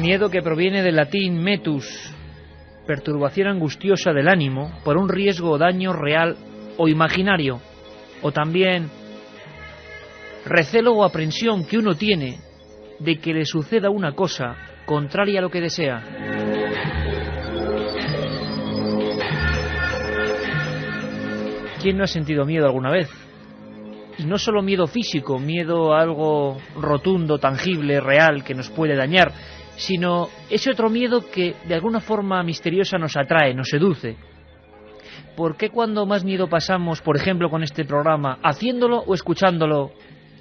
Miedo que proviene del latín metus, perturbación angustiosa del ánimo por un riesgo o daño real o imaginario, o también recelo o aprensión que uno tiene de que le suceda una cosa contraria a lo que desea. ¿Quién no ha sentido miedo alguna vez? Y no solo miedo físico, miedo a algo rotundo, tangible, real, que nos puede dañar, sino ese otro miedo que de alguna forma misteriosa nos atrae, nos seduce. ¿Por qué cuando más miedo pasamos, por ejemplo con este programa, haciéndolo o escuchándolo,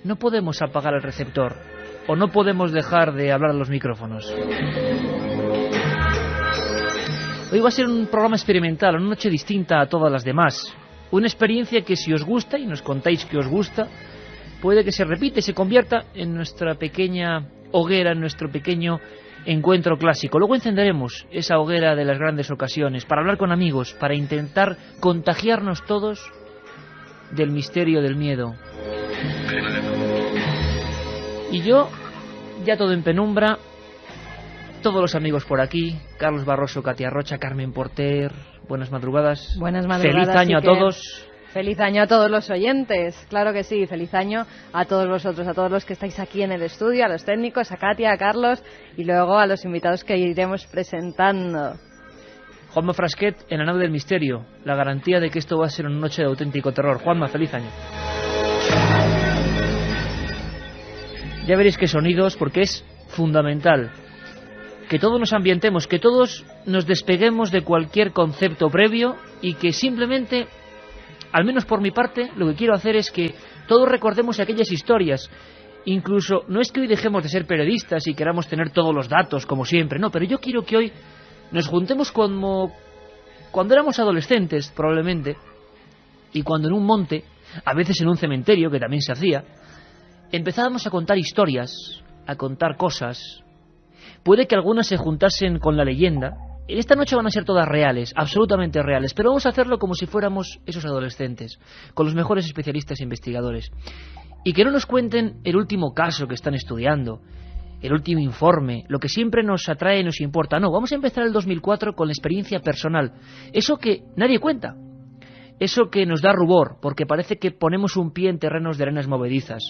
no podemos apagar el receptor? ¿O no podemos dejar de hablar a los micrófonos? Hoy va a ser un programa experimental, una noche distinta a todas las demás. Una experiencia que si os gusta, y nos contáis que os gusta, puede que se repite, se convierta en nuestra pequeña hoguera, en nuestro pequeño encuentro clásico. Luego encenderemos esa hoguera de las grandes ocasiones para hablar con amigos, para intentar contagiarnos todos del misterio del miedo. Y yo, ya todo en penumbra, todos los amigos por aquí, Carlos Barroso, Katia Rocha, Carmen Porter, buenas madrugadas. Buenas madrugadas. Feliz año a todos. Feliz año a todos los oyentes, claro que sí, feliz año a todos vosotros, a todos los que estáis aquí en el estudio, a los técnicos, a Katia, a Carlos y luego a los invitados que iremos presentando. Juanma Frasquet en la nave del misterio, la garantía de que esto va a ser una noche de auténtico terror. Juanma, feliz año. Ya veréis qué sonidos, porque es fundamental que todos nos ambientemos, que todos nos despeguemos de cualquier concepto previo y que simplemente, al menos por mi parte, lo que quiero hacer es que todos recordemos aquellas historias. Incluso, no es que hoy dejemos de ser periodistas y queramos tener todos los datos, como siempre, no, pero yo quiero que hoy nos juntemos como cuando éramos adolescentes, probablemente, y cuando en un monte, a veces en un cementerio, que también se hacía, empezábamos a contar historias, a contar cosas. Puede que algunas se juntasen con la leyenda. Esta noche van a ser todas reales, absolutamente reales, pero vamos a hacerlo como si fuéramos esos adolescentes, con los mejores especialistas e investigadores. Y que no nos cuenten el último caso que están estudiando, el último informe, lo que siempre nos atrae y nos importa. No, vamos a empezar el 2004 con la experiencia personal. Eso que nadie cuenta, eso que nos da rubor, porque parece que ponemos un pie en terrenos de arenas movedizas.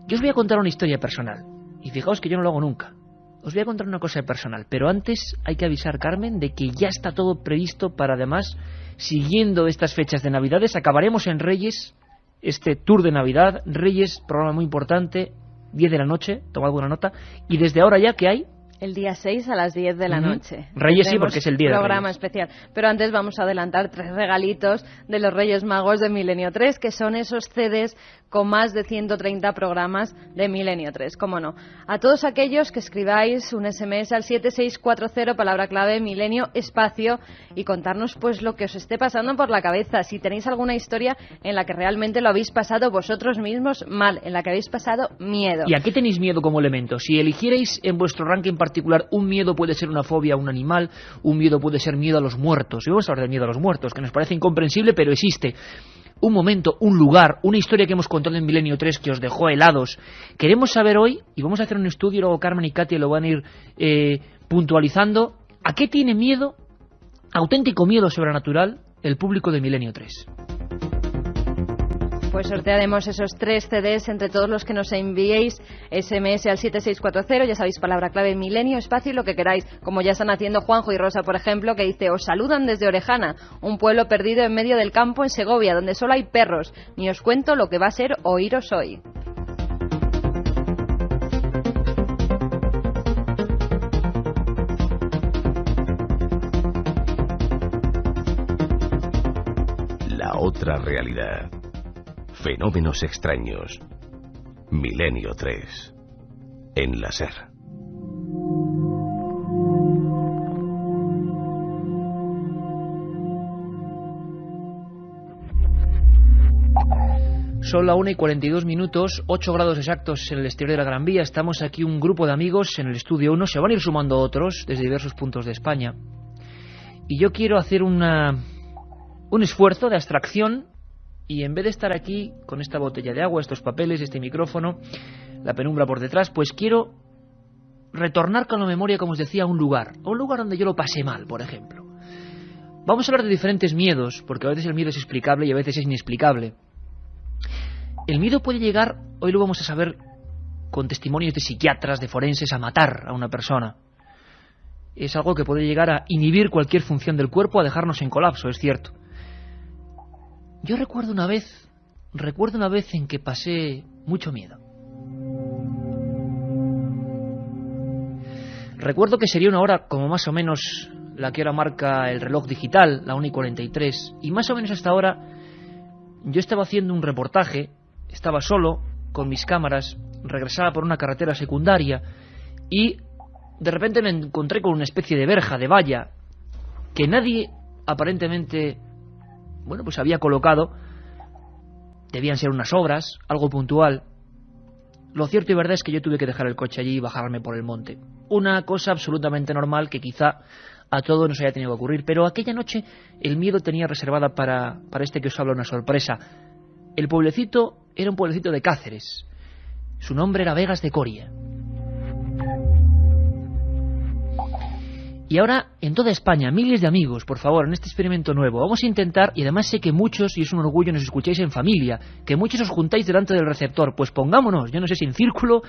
Yo os voy a contar una historia personal, y fijaos que yo no lo hago nunca. Os voy a contar una cosa personal, pero antes hay que avisar, Carmen, de que ya está todo previsto para, además, siguiendo estas fechas de Navidades, acabaremos en Reyes, este tour de Navidad. Reyes, programa muy importante, 10 de la noche, tomad buena nota, y desde ahora ya, ¿qué hay? El día 6 a las 10 de la noche. Reyes sí, porque es el día de programa Reyes. Especial. Pero antes vamos a adelantar 3 regalitos de los Reyes Magos de Milenio 3, que son esos CDs con más de 130 programas de Milenio 3, cómo no. A todos aquellos que escribáis un SMS al 7640, palabra clave, Milenio, espacio, y contarnos pues lo que os esté pasando por la cabeza. Si tenéis alguna historia en la que realmente lo habéis pasado vosotros mismos mal, en la que habéis pasado miedo. ¿Y a qué tenéis miedo como elemento? Si eligierais en vuestro ranking particular, un miedo puede ser una fobia a un animal, un miedo puede ser miedo a los muertos. Y vamos a hablar del miedo a los muertos, que nos parece incomprensible, pero existe. Un momento, un lugar, una historia que hemos contado en Milenio 3 que os dejó helados. Queremos saber hoy, y vamos a hacer un estudio, luego Carmen y Katia lo van a ir puntualizando, ¿a qué tiene miedo, auténtico miedo sobrenatural, el público de Milenio 3? Pues sortearemos esos 3 CDs entre todos los que nos enviéis SMS al 7640, ya sabéis, palabra clave, Milenio, espacio y lo que queráis, como ya están haciendo Juanjo y Rosa, por ejemplo, que dice: os saludan desde Orejana, un pueblo perdido en medio del campo en Segovia, donde solo hay perros, ni os cuento lo que va a ser oíros hoy. La otra realidad. Fenómenos extraños. Milenio 3. En la SER. Son la 1:42, 8 grados exactos en el exterior de la Gran Vía. Estamos aquí un grupo de amigos en el estudio 1. Se van a ir sumando otros desde diversos puntos de España. Y yo quiero hacer un esfuerzo de abstracción. Y en vez de estar aquí con esta botella de agua, estos papeles, este micrófono, la penumbra por detrás, pues quiero retornar con la memoria, como os decía, a un lugar donde yo lo pasé mal, por ejemplo. Vamos a hablar de diferentes miedos, porque a veces el miedo es explicable y a veces es inexplicable. El miedo puede llegar, hoy lo vamos a saber, con testimonios de psiquiatras, de forenses, a matar a una persona. Es algo que puede llegar a inhibir cualquier función del cuerpo, a dejarnos en colapso, es cierto. Yo recuerdo una vez en que pasé mucho miedo. Recuerdo que sería una hora como más o menos la que ahora marca el reloj digital, la 1:43, y más o menos hasta ahora yo estaba haciendo un reportaje, estaba solo, con mis cámaras, regresaba por una carretera secundaria y de repente me encontré con una especie de verja, de valla, que nadie aparentemente, pues había colocado. Debían ser unas obras, algo puntual. Lo cierto y verdad es que yo tuve que dejar el coche allí y bajarme por el monte. Una cosa absolutamente normal que quizá a todos nos haya tenido que ocurrir, pero aquella noche el miedo tenía reservada para este que os habla una sorpresa. El pueblecito era un pueblecito de Cáceres. Su nombre era Vegas de Coria. Y ahora, en toda España, miles de amigos, por favor, en este experimento nuevo, vamos a intentar, y además sé que muchos, y es un orgullo, nos escucháis en familia, que muchos os juntáis delante del receptor, pues pongámonos, yo no sé si en círculo,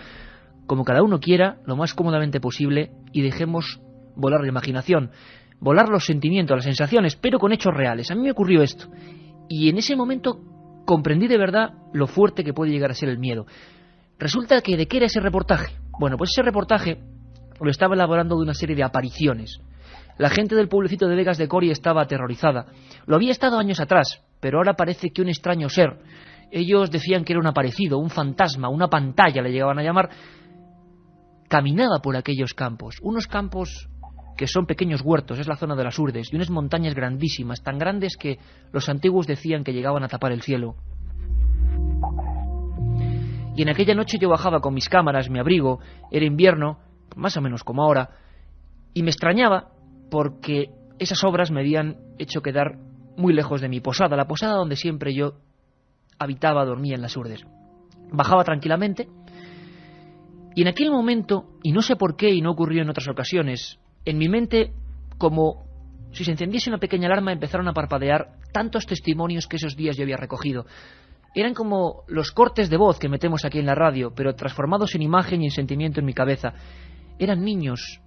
como cada uno quiera, lo más cómodamente posible, y dejemos volar la imaginación, volar los sentimientos, las sensaciones, pero con hechos reales. A mí me ocurrió esto, y en ese momento comprendí de verdad lo fuerte que puede llegar a ser el miedo. Resulta que, ¿de qué era ese reportaje? Bueno, pues ese reportaje lo estaba elaborando de una serie de apariciones. La gente del pueblecito de Vegas de Coria estaba aterrorizada. Lo había estado años atrás, pero ahora parece que un extraño ser, ellos decían que era un aparecido, un fantasma, una pantalla le llegaban a llamar, caminaba por aquellos campos. Unos campos que son pequeños huertos, es la zona de las Urdes, y unas montañas grandísimas, tan grandes que los antiguos decían que llegaban a tapar el cielo. Y en aquella noche yo bajaba con mis cámaras, mi abrigo, era invierno, más o menos como ahora, y me extrañaba porque esas obras me habían hecho quedar muy lejos de mi posada, la posada donde siempre yo habitaba, dormía en las Urdes. Bajaba tranquilamente y en aquel momento, y no sé por qué y no ocurrió en otras ocasiones, en mi mente, como si se encendiese una pequeña alarma, empezaron a parpadear tantos testimonios que esos días yo había recogido. Eran como los cortes de voz que metemos aquí en la radio, pero transformados en imagen y en sentimiento en mi cabeza. Eran niños,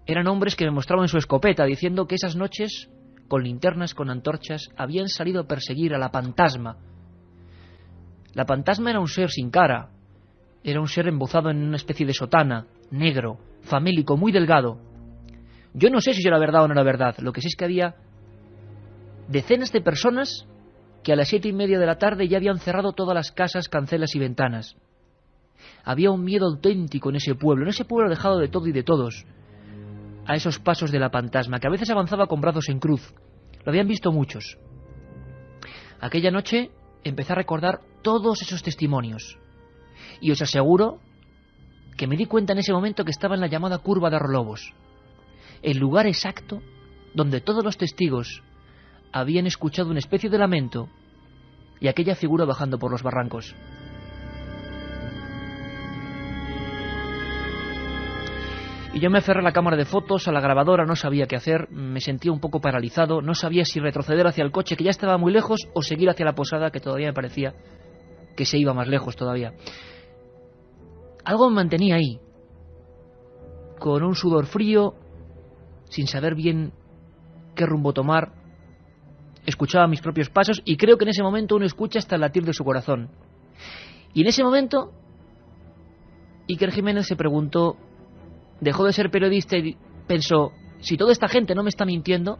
eran hombres que me mostraban su escopeta, diciendo que esas noches, con linternas, con antorchas, habían salido a perseguir a la fantasma. La fantasma era un ser sin cara, era un ser embozado en una especie de sotana, negro, famélico, muy delgado. Yo no sé si era verdad o no era verdad, lo que sí es que había decenas de personas que a las 7:30 de la tarde ya habían cerrado todas las casas, cancelas y ventanas. Había un miedo auténtico en ese pueblo dejado de todo y de todos, a esos pasos de la fantasma, que a veces avanzaba con brazos en cruz. Lo habían visto muchos. Aquella noche empecé a recordar todos esos testimonios, y os aseguro que me di cuenta en ese momento que estaba en la llamada curva de Arrolobos, el lugar exacto donde todos los testigos habían escuchado una especie de lamento y aquella figura bajando por los barrancos. Y yo me aferré a la cámara de fotos, a la grabadora, no sabía qué hacer, me sentía un poco paralizado, no sabía si retroceder hacia el coche, que ya estaba muy lejos, o seguir hacia la posada, que todavía me parecía que se iba más lejos todavía. Algo me mantenía ahí, con un sudor frío, sin saber bien qué rumbo tomar. Escuchaba mis propios pasos y creo que en ese momento uno escucha hasta el latir de su corazón. Y en ese momento Iker Jiménez se preguntó, dejó de ser periodista y pensó, si toda esta gente no me está mintiendo,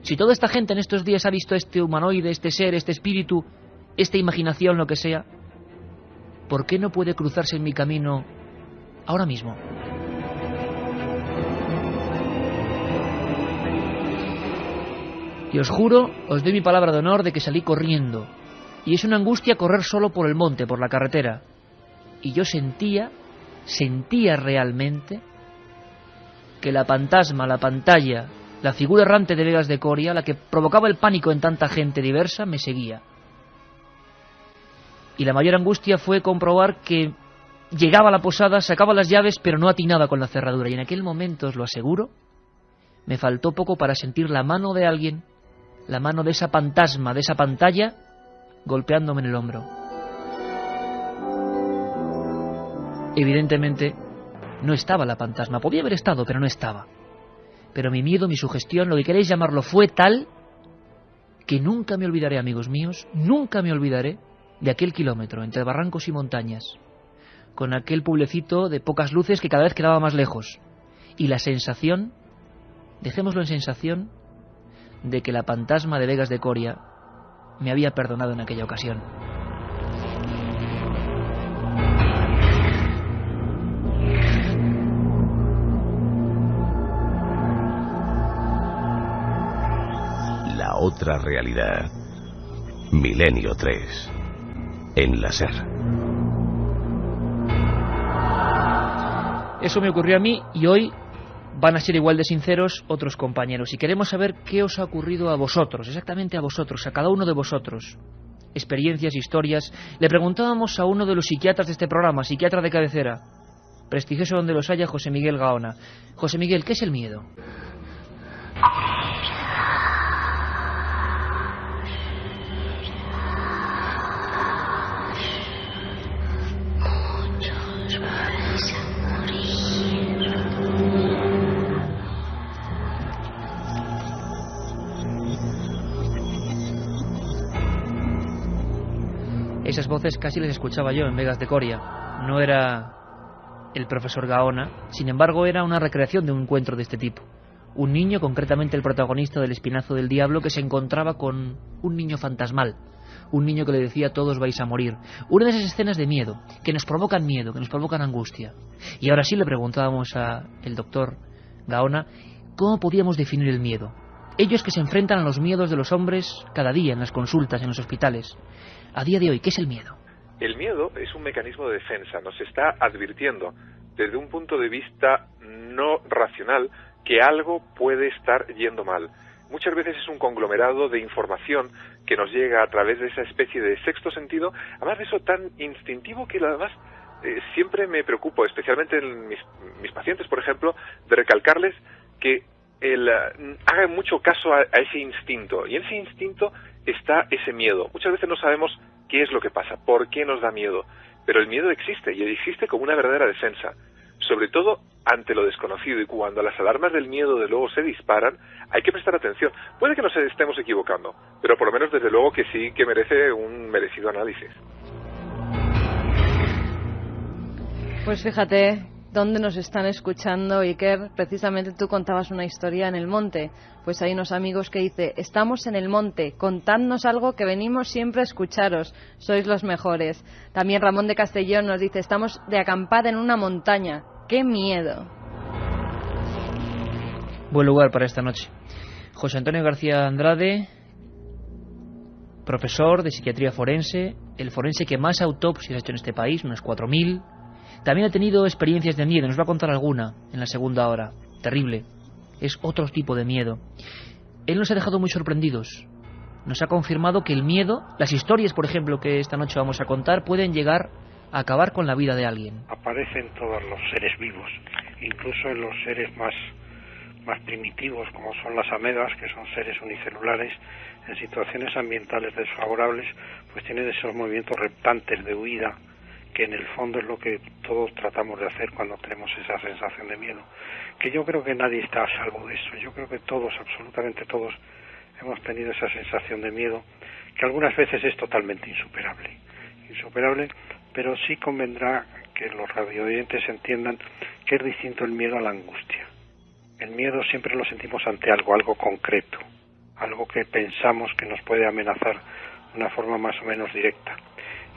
si toda esta gente en estos días ha visto este humanoide, este ser, este espíritu, esta imaginación, lo que sea, ¿por qué no puede cruzarse en mi camino ahora mismo? Y os juro, os doy mi palabra de honor de que salí corriendo. Y es una angustia correr solo por el monte, por la carretera. Y yo sentía realmente que la fantasma, la pantalla, la figura errante de Vegas de Coria, la que provocaba el pánico en tanta gente diversa, me seguía. Y la mayor angustia fue comprobar que llegaba a la posada, sacaba las llaves, pero no atinaba con la cerradura. Y en aquel momento, os lo aseguro, me faltó poco para sentir la mano de alguien, la mano de esa fantasma, de esa pantalla, golpeándome en el hombro. Evidentemente, no estaba la fantasma. Podía haber estado, pero no estaba. Pero mi miedo, mi sugestión, lo que queréis llamarlo, fue tal que nunca me olvidaré, amigos míos, nunca me olvidaré de aquel kilómetro entre barrancos y montañas, con aquel pueblecito de pocas luces que cada vez quedaba más lejos, y la sensación, dejémoslo en sensación, de que la fantasma de Vegas de Coria me había perdonado en aquella ocasión. La otra realidad. Milenio 3. En la SER. Eso me ocurrió a mí y hoy van a ser igual de sinceros otros compañeros. Y queremos saber qué os ha ocurrido a vosotros, exactamente a vosotros, a cada uno de vosotros. Experiencias, historias. Le preguntábamos a uno de los psiquiatras de este programa, psiquiatra de cabecera, prestigioso donde los haya, José Miguel Gaona. José Miguel, ¿qué es el miedo? Esas voces casi les escuchaba yo en Vegas de Coria. No era el profesor Gaona, sin embargo era una recreación de un encuentro de este tipo. Un niño, concretamente el protagonista del Espinazo del Diablo, que se encontraba con un niño fantasmal. Un niño que le decía: todos vais a morir. Una de esas escenas de miedo, que nos provocan miedo, que nos provocan angustia. Y ahora sí le preguntábamos al doctor Gaona cómo podíamos definir el miedo. Ellos que se enfrentan a los miedos de los hombres cada día en las consultas, en los hospitales. A día de hoy, ¿qué es el miedo? El miedo es un mecanismo de defensa. Nos está advirtiendo desde un punto de vista no racional que algo puede estar yendo mal. Muchas veces es un conglomerado de información que nos llega a través de esa especie de sexto sentido, además de eso tan instintivo que además siempre me preocupo, especialmente en mis pacientes, por ejemplo, de recalcarles que hagan mucho caso a ese instinto, y en ese instinto está ese miedo. Muchas veces no sabemos qué es lo que pasa, por qué nos da miedo, pero el miedo existe, y existe como una verdadera defensa, sobre todo ante lo desconocido, y cuando las alarmas del miedo de luego se disparan, hay que prestar atención. Puede que nos estemos equivocando, pero por lo menos desde luego que sí que merece un merecido análisis. Pues fíjate dónde nos están escuchando, Iker. Precisamente tú contabas una historia en el monte. Pues hay unos amigos que dice: estamos en el monte, contadnos algo que venimos siempre a escucharos, sois los mejores. También Ramón de Castellón nos dice: estamos de acampada en una montaña, ¡qué miedo! Buen lugar para esta noche. José Antonio García Andrade, profesor de psiquiatría forense, el forense que más autopsias ha hecho en este país, unas 4.000. También ha tenido experiencias de miedo, nos va a contar alguna en la segunda hora. Terrible, es otro tipo de miedo. Él nos ha dejado muy sorprendidos. Nos ha confirmado que el miedo, las historias, por ejemplo, que esta noche vamos a contar, pueden llegar a acabar con la vida de alguien. Aparecen todos los seres vivos, incluso en los seres más primitivos, como son las amebas, que son seres unicelulares. En situaciones ambientales desfavorables, pues tienen esos movimientos reptantes de huida, que en el fondo es lo que todos tratamos de hacer cuando tenemos esa sensación de miedo. Que yo creo que nadie está a salvo de eso. Yo creo que todos, absolutamente todos, hemos tenido esa sensación de miedo, que algunas veces es totalmente insuperable, pero sí convendrá que los radioyentes entiendan que es distinto el miedo a la angustia. El miedo siempre lo sentimos ante algo concreto, algo que pensamos que nos puede amenazar de una forma más o menos directa.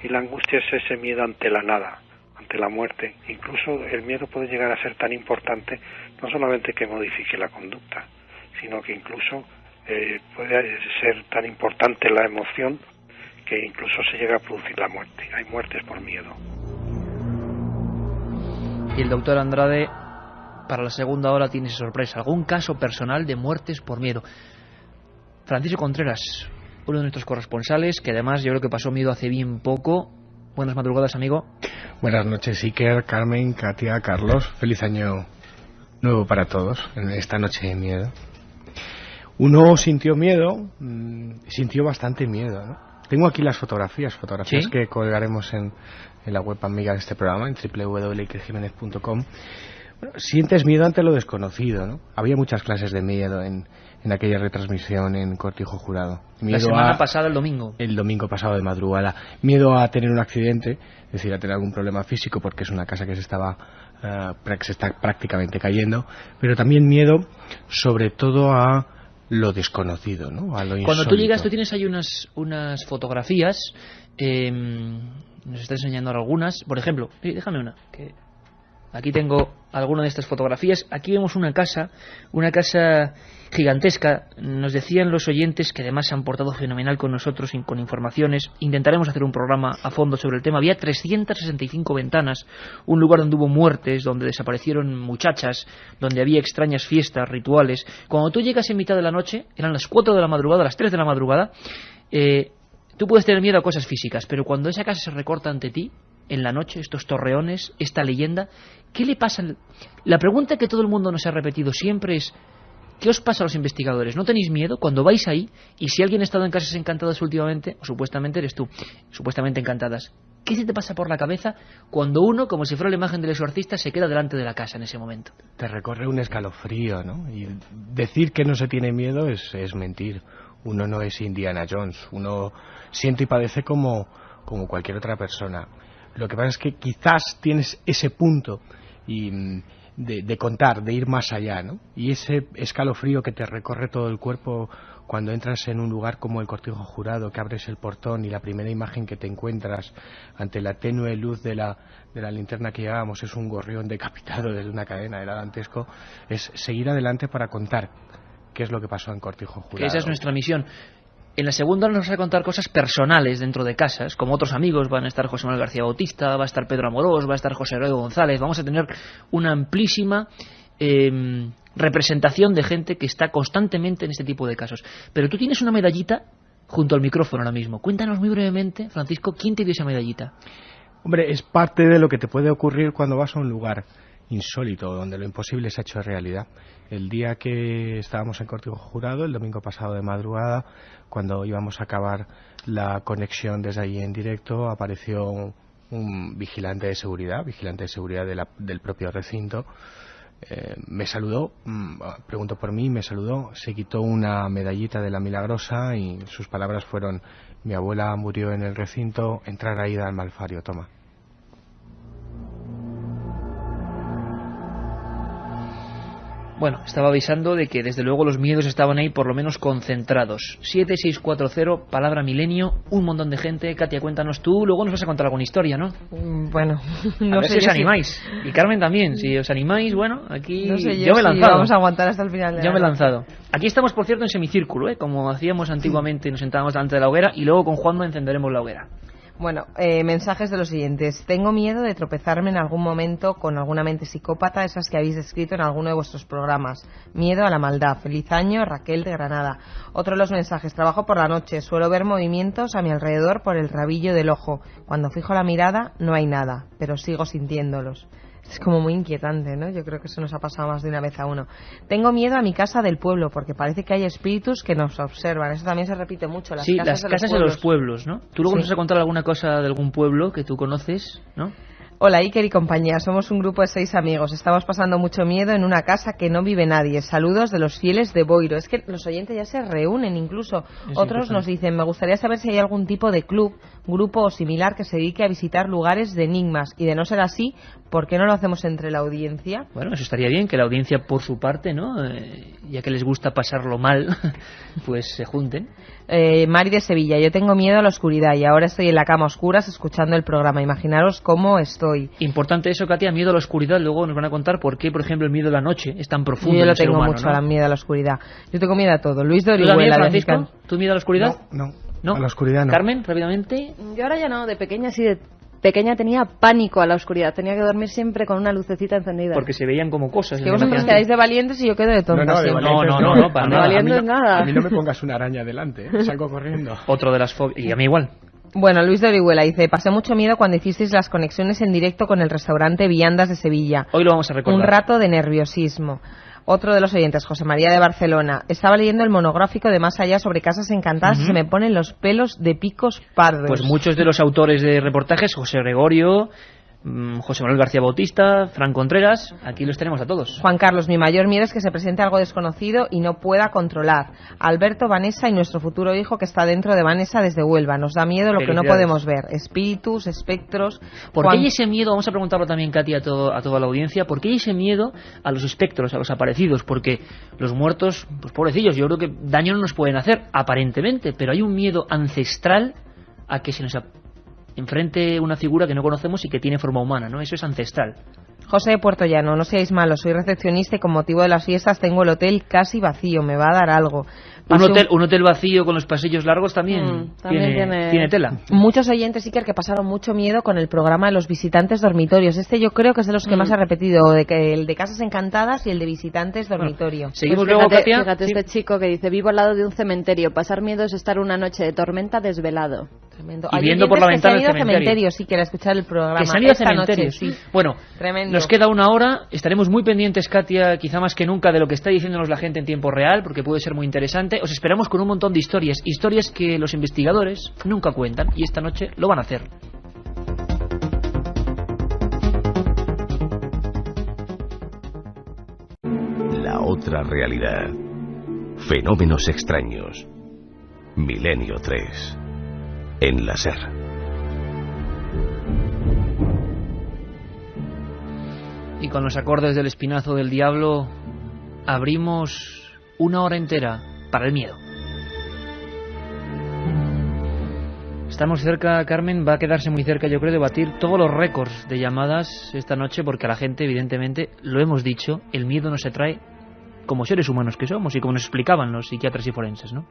Y la angustia es ese miedo ante la nada, ante la muerte. Incluso el miedo puede llegar a ser tan importante, no solamente que modifique la conducta, sino que incluso puede ser tan importante la emoción que incluso se llega a producir la muerte. Hay muertes por miedo. Y el doctor Andrade, para la segunda hora, tiene sorpresa. ¿Algún caso personal de muertes por miedo? Francisco Contreras, uno de nuestros corresponsales, que además yo creo que pasó miedo hace bien poco, Buenas madrugadas, amigo. Buenas noches, Iker, Carmen, Katia, Carlos. Feliz año nuevo para todos en esta noche de miedo. Uno sintió miedo, sintió bastante miedo, ¿no? Tengo aquí las fotografías ¿Sí? que colgaremos en la web amiga de este programa, en www.ikerjimenez.com. Bueno, sientes miedo ante lo desconocido, ¿no? Había muchas clases de miedo en aquella retransmisión en Cortijo Jurado. Miedo la semana pasada, el domingo. El domingo pasado de madrugada. Miedo a tener un accidente, es decir, a tener algún problema físico porque es una casa que se está prácticamente cayendo, pero también miedo sobre todo a lo desconocido, ¿no? A lo insólito. Cuando tú llegas, tú tienes ahí unas fotografías, nos está enseñando ahora algunas, por ejemplo, déjame una, que aquí tengo alguna de estas fotografías. Aquí vemos una casa gigantesca. Nos decían los oyentes que además se han portado fenomenal con nosotros, con informaciones. Intentaremos hacer un programa a fondo sobre el tema. Había 365 ventanas, un lugar donde hubo muertes, donde desaparecieron muchachas, donde había extrañas fiestas, rituales. Cuando tú llegas en mitad de la noche, eran las 4 de la madrugada, las 3 de la madrugada, tú puedes tener miedo a cosas físicas, pero cuando esa casa se recorta ante ti, en la noche, estos torreones, esta leyenda, ¿qué le pasa? La pregunta que todo el mundo nos ha repetido siempre es: ¿qué os pasa a los investigadores? ¿No tenéis miedo cuando vais ahí? Y si alguien ha estado en casas encantadas últimamente, o supuestamente eres tú, supuestamente encantadas, ¿qué se te pasa por la cabeza cuando uno, como si fuera la imagen del exorcista, se queda delante de la casa en ese momento? Te recorre un escalofrío, ¿no? Y decir que no se tiene miedo es mentir. Uno no es Indiana Jones. Uno siente y padece como cualquier otra persona. Lo que pasa es que quizás tienes ese punto de contar, de ir más allá, ¿no? Y ese escalofrío que te recorre todo el cuerpo cuando entras en un lugar como el Cortijo Jurado, que abres el portón y la primera imagen que te encuentras ante la tenue luz de la linterna que llevábamos es un gorrión decapitado desde una cadena, era dantesco. Es seguir adelante para contar qué es lo que pasó en Cortijo Jurado. Que esa es nuestra misión. En la segunda nos va a contar cosas personales dentro de casas, como otros amigos. Van a estar José Manuel García Bautista, va a estar Pedro Amorós, va a estar José Heroico González. Vamos a tener una amplísima representación de gente que está constantemente en este tipo de casos. Pero tú tienes una medallita junto al micrófono ahora mismo. Cuéntanos muy brevemente, Francisco, ¿quién te dio esa medallita? Hombre, es parte de lo que te puede ocurrir cuando vas a un lugar insólito, donde lo imposible se ha hecho realidad. El día que estábamos en Cortijo Jurado, el domingo pasado de madrugada, cuando íbamos a acabar la conexión desde allí en directo, apareció un vigilante de seguridad del propio recinto. Me saludó, preguntó por mí, me saludó, se quitó una medallita de la Milagrosa y sus palabras fueron: mi abuela murió en el recinto, entrar ahí da al malfario, toma. Bueno, estaba avisando de que desde luego los miedos estaban ahí por lo menos concentrados. 7640, palabra milenio, un montón de gente. Katia, cuéntanos tú, luego nos vas a contar alguna historia, ¿no? Bueno, no a ver sé si os animáis. Y Carmen también, si os animáis, bueno, aquí no sé yo me he lanzado. Vamos a aguantar hasta el final. Yo me he lanzado. Aquí estamos, por cierto, en semicírculo, como hacíamos antiguamente, nos sentábamos delante de la hoguera y luego con Juanma encenderemos la hoguera. Bueno, mensajes de los siguientes. Tengo miedo de tropezarme en algún momento con alguna mente psicópata, esas que habéis descrito en alguno de vuestros programas. Miedo a la maldad. Feliz año, Raquel de Granada. Otro de los mensajes. Trabajo por la noche. Suelo ver movimientos a mi alrededor por el rabillo del ojo. Cuando fijo la mirada no hay nada, pero sigo sintiéndolos. Es como muy inquietante, ¿no? Yo creo que eso nos ha pasado más de una vez a uno. Tengo miedo a mi casa del pueblo, porque parece que hay espíritus que nos observan. Eso también se repite mucho. Las casas de los pueblos, ¿no? Tú luego nos vas a contar alguna cosa de algún pueblo que tú conoces, ¿no? Hola, Iker y compañía. Somos un grupo de 6 amigos. Estamos pasando mucho miedo en una casa que no vive nadie. Saludos de los fieles de Boiro. Es que los oyentes ya se reúnen incluso. Otros nos dicen: me gustaría saber si hay algún tipo de club, grupo o similar que se dedique a visitar lugares de enigmas. Y de no ser así, ¿por qué no lo hacemos entre la audiencia? Bueno, eso estaría bien, que la audiencia por su parte, ¿no? Ya que les gusta pasarlo mal, pues se junten. Mari de Sevilla. Yo tengo miedo a la oscuridad y ahora estoy en la cama a oscuras escuchando el programa. Imaginaros cómo estoy. Importante eso, Katia, miedo a la oscuridad. Luego nos van a contar por qué, por ejemplo, el miedo a la noche es tan profundo. Yo lo tengo humano, mucho, ¿no? miedo a la oscuridad. Yo tengo miedo a todo. Luis de Orihuela. ¿Tú también, Francisco? ¿Tú miedo a la oscuridad? No, a la oscuridad no. Carmen, rápidamente. Yo ahora ya no, de pequeña sí, de pequeña tenía pánico a la oscuridad. Tenía que dormir siempre con una lucecita encendida. Porque se veían como cosas. Que vosotros quedáis de valientes y yo quedo de tonta. No, para nada. Valientes nada. A mí no me pongas una araña delante, salgo corriendo. Otro de las fobias. Y a mí igual. Bueno, Luis de Orihuela dice: pasé mucho miedo cuando hicisteis las conexiones en directo con el restaurante Viandas de Sevilla. Hoy lo vamos a recordar. Un rato de nerviosismo. Otro de los oyentes, José María de Barcelona: estaba leyendo el monográfico de Más Allá sobre Casas Encantadas y se me ponen los pelos de picos pardos. Pues muchos de los autores de reportajes, José Gregorio, José Manuel García Bautista, Fran Contreras, aquí los tenemos a todos. Juan Carlos: mi mayor miedo es que se presente algo desconocido y no pueda controlar. Alberto, Vanessa y nuestro futuro hijo que está dentro de Vanessa desde Huelva. Nos da miedo lo que no podemos ver. Espíritus, espectros... ¿Por qué hay ese miedo? Vamos a preguntarlo también, Katy, a toda la audiencia. ¿Por qué hay ese miedo a los espectros, a los aparecidos? Porque los muertos, pues pobrecillos, yo creo que daño no nos pueden hacer, aparentemente, pero hay un miedo ancestral a que se nos enfrente una figura que no conocemos y que tiene forma humana, ¿no? Eso es ancestral. José de Puerto Llano: no seáis malos, soy recepcionista y con motivo de las fiestas tengo el hotel casi vacío, me va a dar algo. Un hotel vacío con los pasillos largos también tiene tela. Muchos oyentes, Iker, que pasaron mucho miedo con el programa de los visitantes dormitorios. Este yo creo que es de los que más ha repetido, el de Casas Encantadas y el de visitantes dormitorio. Seguimos pues luego, Katia. Fíjate este chico que dice: vivo al lado de un cementerio, pasar miedo es estar una noche de tormenta desvelado. Tremendo. Y viendo por la ventana el cementerio, sí, quiere escuchar el programa. Que se han ido a cementerios. Sí. Bueno, tremendo. Nos queda una hora, estaremos muy pendientes, Katia, quizá más que nunca, de lo que está diciéndonos la gente en tiempo real, porque puede ser muy interesante. Os esperamos con un montón de historias que los investigadores nunca cuentan, y esta noche lo van a hacer. La otra realidad. Fenómenos extraños. Milenio 3. En la SER. Y con los acordes del Espinazo del Diablo abrimos una hora entera para el miedo. Estamos cerca, Carmen, va a quedarse muy cerca, yo creo, de batir todos los récords de llamadas esta noche, porque a la gente, evidentemente, lo hemos dicho, el miedo no se trae como seres humanos que somos y como nos explicaban los psiquiatras y forenses, ¿no?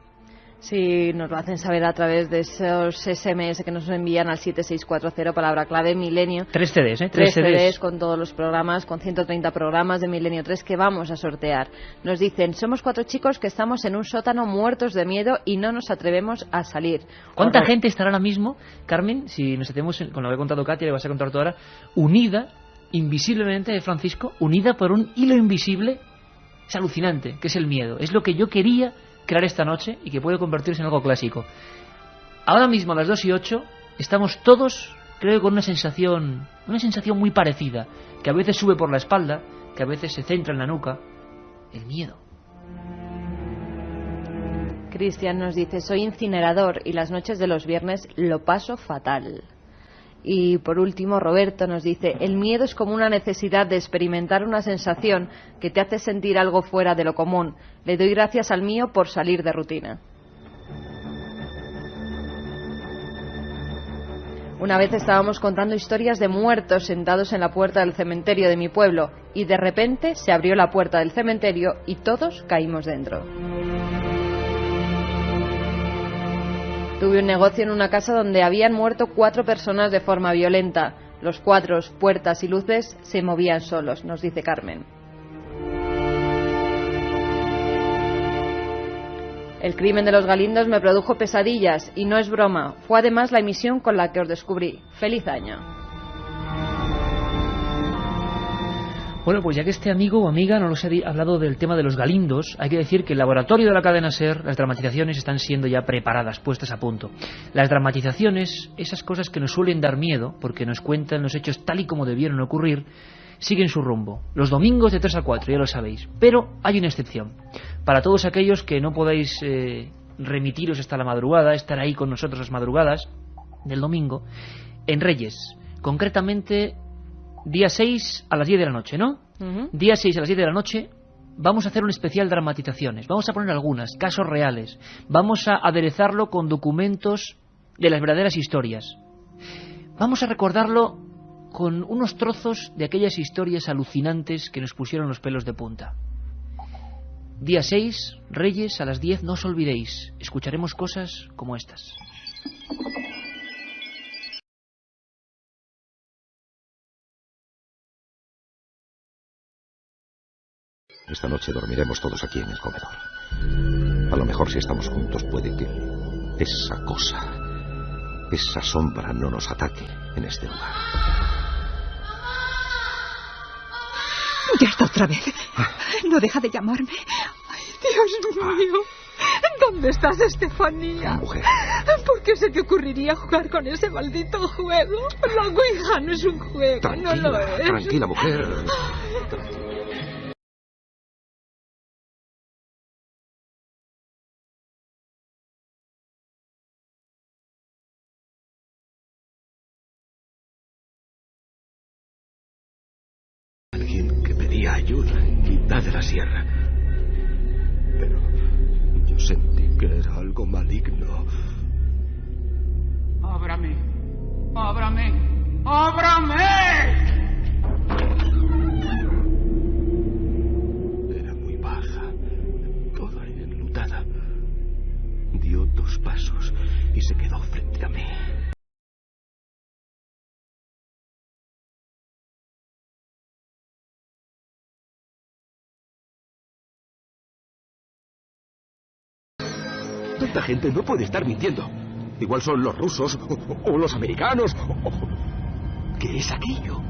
Sí, nos lo hacen saber a través de esos SMS que nos envían al 7640, palabra clave Milenio. 3 CDs, ¿eh? 3 CDs con todos los programas, con 130 programas de Milenio 3 que vamos a sortear. Nos dicen: somos 4 chicos que estamos en un sótano muertos de miedo y no nos atrevemos a salir. ¿Cuánta gente estará ahora mismo, Carmen, si nos hacemos, con lo que ha contado Katia, le vas a contar tú ahora, unida, invisiblemente, Francisco, unida por un hilo invisible? Es alucinante, que es el miedo. Es lo que yo quería crear esta noche y que puede convertirse en algo clásico. Ahora mismo a las 2:08 estamos todos, creo, con una sensación muy parecida, que a veces sube por la espalda, que a veces se centra en la nuca. El miedo. Cristian nos dice: soy incinerador y las noches de los viernes lo paso fatal. Y por último, Roberto nos dice: el miedo es como una necesidad de experimentar una sensación que te hace sentir algo fuera de lo común. Le doy gracias al mío por salir de rutina. Una vez estábamos contando historias de muertos sentados en la puerta del cementerio de mi pueblo y de repente se abrió la puerta del cementerio y todos caímos dentro. Tuve un negocio en una casa donde habían muerto 4 personas de forma violenta. Los cuadros, puertas y luces se movían solos, nos dice Carmen. El crimen de los Galindos me produjo pesadillas y no es broma. Fue además la emisión con la que os descubrí. ¡Feliz año! Bueno, pues ya que este amigo o amiga no nos ha hablado del tema de los Galindos, hay que decir que el laboratorio de la cadena SER, las dramatizaciones están siendo ya preparadas, puestas a punto. Las dramatizaciones, esas cosas que nos suelen dar miedo, porque nos cuentan los hechos tal y como debieron ocurrir, siguen su rumbo. Los domingos de 3 a 4, ya lo sabéis. Pero hay una excepción. Para todos aquellos que no podáis remitiros hasta la madrugada, estar ahí con nosotros las madrugadas del domingo, en Reyes, concretamente día 6 a las 10 de la noche, ¿no? Día 6 a las 10 de la noche vamos a hacer un especial dramatizaciones. Vamos a poner algunas, casos reales. Vamos a aderezarlo con documentos de las verdaderas historias. Vamos a recordarlo con unos trozos de aquellas historias alucinantes que nos pusieron los pelos de punta. Día 6, Reyes, a las 10, no os olvidéis. Escucharemos cosas como estas. Esta noche dormiremos todos aquí en el comedor. A lo mejor si estamos juntos puede que esa cosa esa sombra no nos ataque en este lugar. Ya está otra vez. No deja de llamarme. Ay, Dios mío. ¿Dónde estás, Estefanía? Mujer. ¿Por qué se te ocurriría jugar con ese maldito juego? La Ouija no es un juego, Tranquila, no lo es. tranquila, mujer. Alguien que pedía ayuda en mitad de la sierra. Pero yo sentí que era algo maligno. ¡Ábrame! ¡Ábrame! ¡Ábrame! Era muy baja, toda enlutada. Dio 2 pasos y se quedó frente a mí. Tanta gente no puede estar mintiendo. Igual son los rusos o los americanos. ¿Qué es aquello?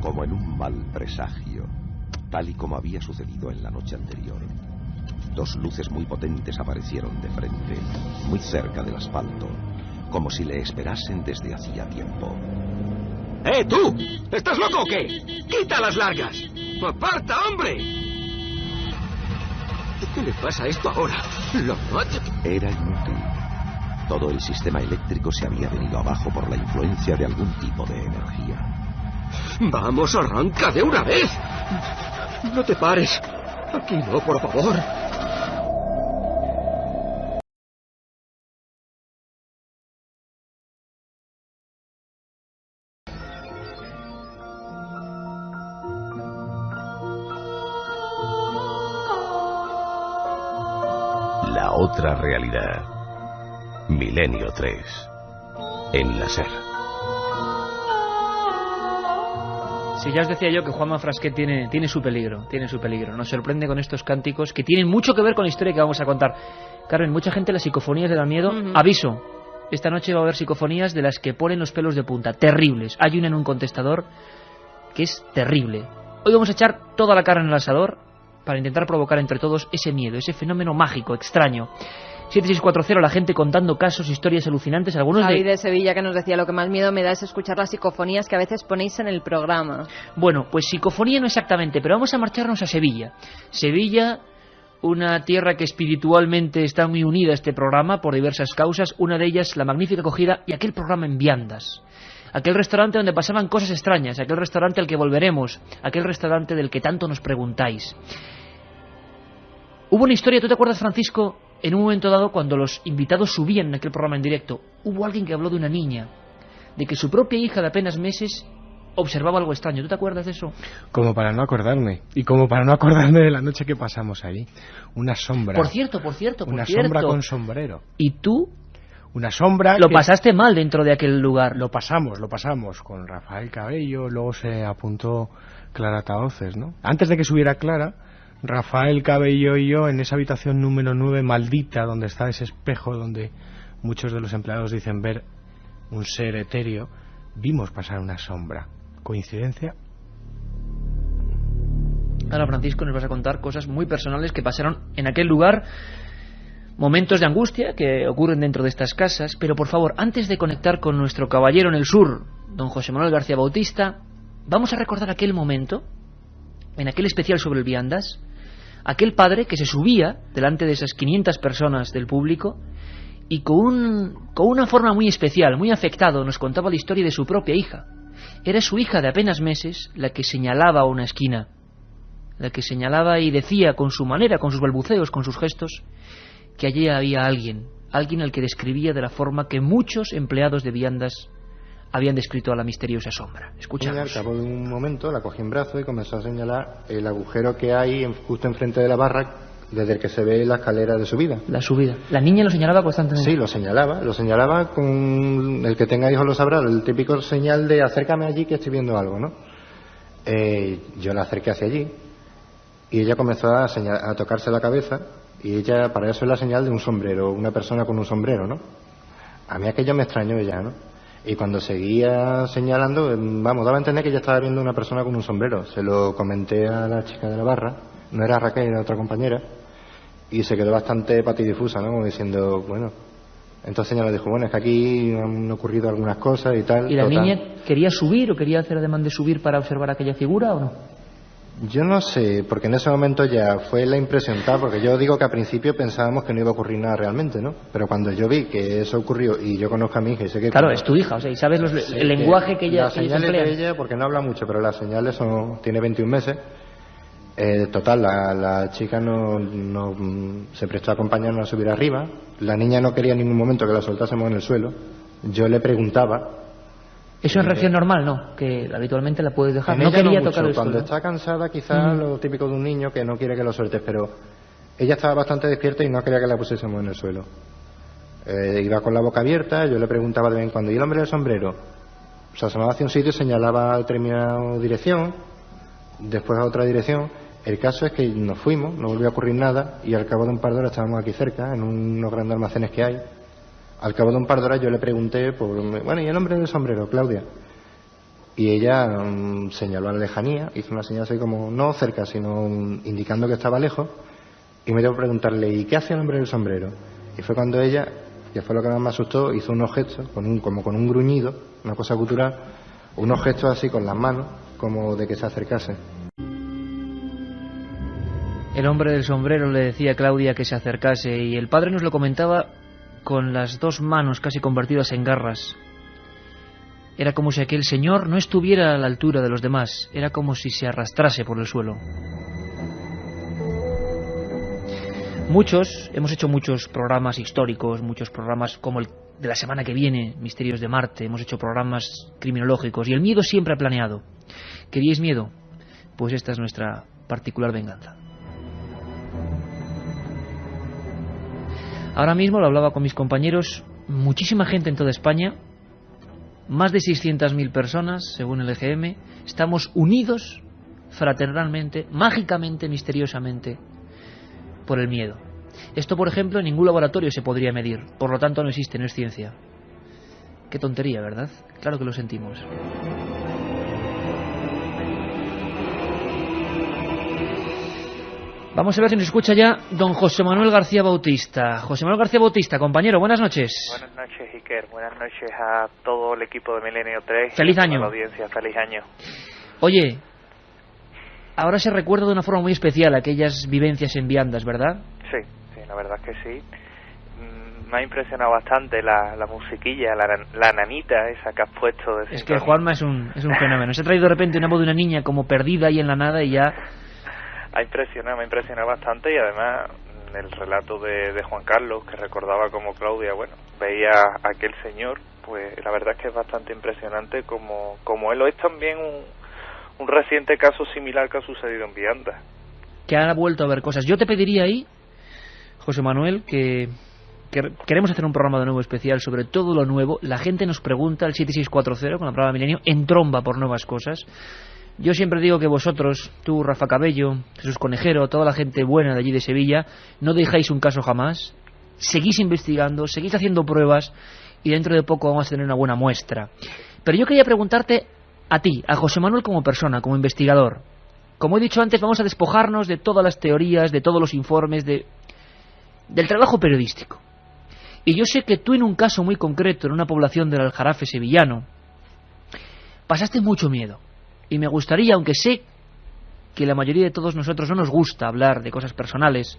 Como en un mal presagio, tal y como había sucedido en la noche anterior, 2 luces muy potentes aparecieron de frente, muy cerca del asfalto, como si le esperasen desde hacía tiempo. ¡Eh, tú! ¿Estás loco o qué? ¡Quita las largas! ¡Aparta, hombre! ¿Qué le pasa a esto ahora? ¿Lo mato? Era inútil. Todo el sistema eléctrico se había venido abajo por la influencia de algún tipo de energía. ¡Vamos, arranca de una vez! ¡No te pares! Aquí no, por favor. La otra realidad. Milenio 3. En la SER. Si ya os decía yo que Juanma Frasquet tiene su peligro, nos sorprende con estos cánticos que tienen mucho que ver con la historia que vamos a contar. Carmen, mucha gente las psicofonías le dan miedo. Aviso, esta noche va a haber psicofonías de las que ponen los pelos de punta, terribles. Hay una en un contestador que es terrible. Hoy vamos a echar toda la carne en el asador para intentar provocar entre todos ese miedo, ese fenómeno mágico, extraño. 7640, la gente contando casos, historias alucinantes, algunos Javi de Sevilla, que nos decía: lo que más miedo me da es escuchar las psicofonías que a veces ponéis en el programa. Bueno, pues psicofonía no exactamente, pero vamos a marcharnos a Sevilla. Sevilla, una tierra que espiritualmente está muy unida a este programa por diversas causas, una de ellas la magnífica acogida y aquel programa en viandas. Aquel restaurante donde pasaban cosas extrañas, aquel restaurante al que volveremos, aquel restaurante del que tanto nos preguntáis. Hubo una historia, ¿tú te acuerdas, Francisco? En un momento dado, cuando los invitados subían en aquel programa en directo, hubo alguien que habló de una niña, de que su propia hija de apenas meses observaba algo extraño. ¿Tú te acuerdas de eso? Como para no acordarme. Y como para no acordarme de la noche que pasamos ahí. Una sombra. Por cierto. Una sombra con sombrero. ¿Y tú? Una sombra. Lo pasaste mal dentro de aquel lugar. Lo pasamos con Rafael Cabello, luego se apuntó Clara Tahoces, ¿no? Antes de que subiera Clara, Rafael Cabello y yo en esa habitación número 9 maldita, donde está ese espejo donde muchos de los empleados dicen ver un ser etéreo, vimos pasar una sombra. ¿Coincidencia? Ahora, Francisco, nos vas a contar cosas muy personales que pasaron en aquel lugar, momentos de angustia que ocurren dentro de estas casas, pero por favor, antes de conectar con nuestro caballero en el sur, don José Manuel García Bautista, vamos a recordar aquel momento, en aquel especial sobre el viandas, aquel padre que se subía delante de esas 500 personas del público y con una forma muy especial, muy afectado, nos contaba la historia de su propia hija. Era su hija de apenas meses la que señalaba una esquina, la que señalaba y decía con su manera, con sus balbuceos, con sus gestos, que allí había alguien al que describía de la forma que muchos empleados de viandas habían descrito a la misteriosa sombra. Escuchamos. Al cabo de un momento la cogí en brazo y comenzó a señalar el agujero que hay justo enfrente de la barra, desde el que se ve la escalera de subida. La subida. La niña lo señalaba constantemente. Sí, lo señalaba con el que tenga hijos lo sabrá, el típico señal de acércame allí que estoy viendo algo, ¿no? Yo la acerqué hacia allí y ella comenzó a tocarse la cabeza y ella, para eso es la señal de un sombrero, una persona con un sombrero, ¿no? A mí aquello me extrañó ya, ¿no? Y cuando seguía señalando, daba a entender que ya estaba viendo una persona con un sombrero. Se lo comenté a la chica de la barra, no era Raquel, era otra compañera, y se quedó bastante patidifusa, ¿no? Como diciendo, bueno... Entonces ella le dijo, bueno, es que aquí han ocurrido algunas cosas y tal. ¿Y la niña quería subir o quería hacer ademán de subir para observar aquella figura o no? Yo no sé, porque en ese momento ya fue la impresión tal, porque yo digo que al principio pensábamos que no iba a ocurrir nada realmente, ¿no? Pero cuando yo vi que eso ocurrió y yo conozco a mi hija y sé que... Claro, es tu hija, o sea, y sabes el lenguaje que ella... Las señales de ella, porque no habla mucho, pero las señales tiene 21 meses. Total, la chica no se prestó a acompañarnos a subir arriba. La niña no quería en ningún momento que la soltásemos en el suelo. Yo le preguntaba... ¿Eso es reacción normal, no? Que habitualmente la puedes dejar. No quería mucho. Tocar el Cuando suelo. está cansada, quizás lo típico de un niño que no quiere que lo sueltes, pero ella estaba bastante despierta y no quería que la pusiésemos en el suelo. Iba con la boca abierta, yo le preguntaba de vez en cuando, ¿y el hombre del sombrero? Se asomaba hacia un sitio y señalaba a determinada dirección, después a otra dirección. El caso es que nos fuimos, no volvió a ocurrir nada, y al cabo de un par de horas estábamos aquí cerca, en unos grandes almacenes que hay. Al cabo de un par de horas yo le pregunté, ¿y el hombre del sombrero, Claudia? Y ella señaló a la lejanía, hizo una señal así como, no cerca, sino indicando que estaba lejos, y me dio a preguntarle, ¿y qué hace el hombre del sombrero? Y fue cuando ella, que fue lo que más me asustó, hizo unos gestos, como con un gruñido, una cosa cultural, unos gestos así con las manos, como de que se acercase. El hombre del sombrero le decía a Claudia que se acercase, y el padre nos lo comentaba con las dos manos casi convertidas en garras. Era como si aquel señor no estuviera a la altura de los demás, era como si se arrastrase por el suelo. Hemos hecho muchos programas históricos, muchos programas como el de la semana que viene, Misterios de Marte, hemos hecho programas criminológicos, y el miedo siempre ha planeado. ¿Queríais miedo? Pues esta es nuestra particular venganza. Ahora mismo, lo hablaba con mis compañeros, muchísima gente en toda España, más de 600.000 personas, según el EGM, estamos unidos fraternalmente, mágicamente, misteriosamente, por el miedo. Esto, por ejemplo, en ningún laboratorio se podría medir, por lo tanto no existe, no es ciencia. Qué tontería, ¿verdad? Claro que lo sentimos. Vamos a ver si nos escucha ya don José Manuel García Bautista. José Manuel García Bautista, compañero, buenas noches. Buenas noches, Iker. Buenas noches a todo el equipo de Milenio 3. Feliz año. A la audiencia, feliz año. Oye, ahora se recuerda de una forma muy especial aquellas vivencias en viandas, ¿verdad? Sí, la verdad es que sí. Me ha impresionado bastante la musiquilla, la nanita esa que has puesto. Es que Juanma es un fenómeno. Se ha traído de repente una voz de una niña como perdida ahí en la nada y ya... me ha impresionado bastante, y además el relato de Juan Carlos, que recordaba como Claudia, veía a aquel señor, pues la verdad es que es bastante impresionante como él. Lo es también un reciente caso similar que ha sucedido en Vianda. Que ha vuelto a ver cosas. Yo te pediría ahí, José Manuel, que queremos hacer un programa de nuevo especial sobre todo lo nuevo. La gente nos pregunta, el 7640 con la palabra Milenio, en tromba por nuevas cosas. Yo siempre digo que vosotros, tú, Rafa Cabello, Jesús Conejero, toda la gente buena de allí de Sevilla, no dejáis un caso jamás, seguís investigando, seguís haciendo pruebas, y dentro de poco vamos a tener una buena muestra. Pero yo quería preguntarte a ti, a José Manuel como persona, como investigador. Como he dicho antes, vamos a despojarnos de todas las teorías, de todos los informes, del trabajo periodístico. Y yo sé que tú, en un caso muy concreto, en una población del Aljarafe sevillano, pasaste mucho miedo. Y me gustaría, aunque sé que la mayoría de todos nosotros no nos gusta hablar de cosas personales,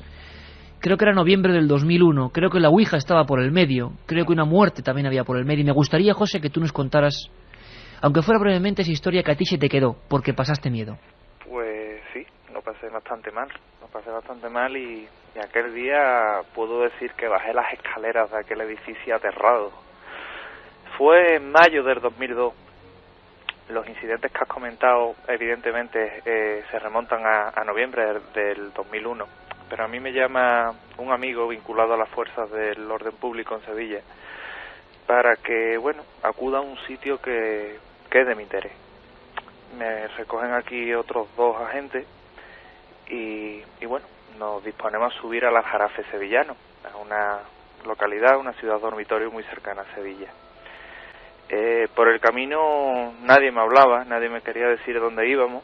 creo que era noviembre del 2001, creo que la Ouija estaba por el medio, creo que una muerte también había por el medio, y me gustaría, José, que tú nos contaras, aunque fuera brevemente, esa historia que a ti se te quedó, porque pasaste miedo. Pues sí, lo pasé bastante mal, y aquel día puedo decir que bajé las escaleras de aquel edificio aterrado. Fue en mayo del 2002. Los incidentes que has comentado, evidentemente, se remontan a noviembre del 2001, pero a mí me llama un amigo vinculado a las fuerzas del orden público en Sevilla para que, acuda a un sitio que es de mi interés. Me recogen aquí otros 2 agentes y nos disponemos a subir al Aljarafe sevillano, a una localidad, una ciudad dormitorio muy cercana a Sevilla. Por el camino nadie me hablaba, nadie me quería decir dónde íbamos.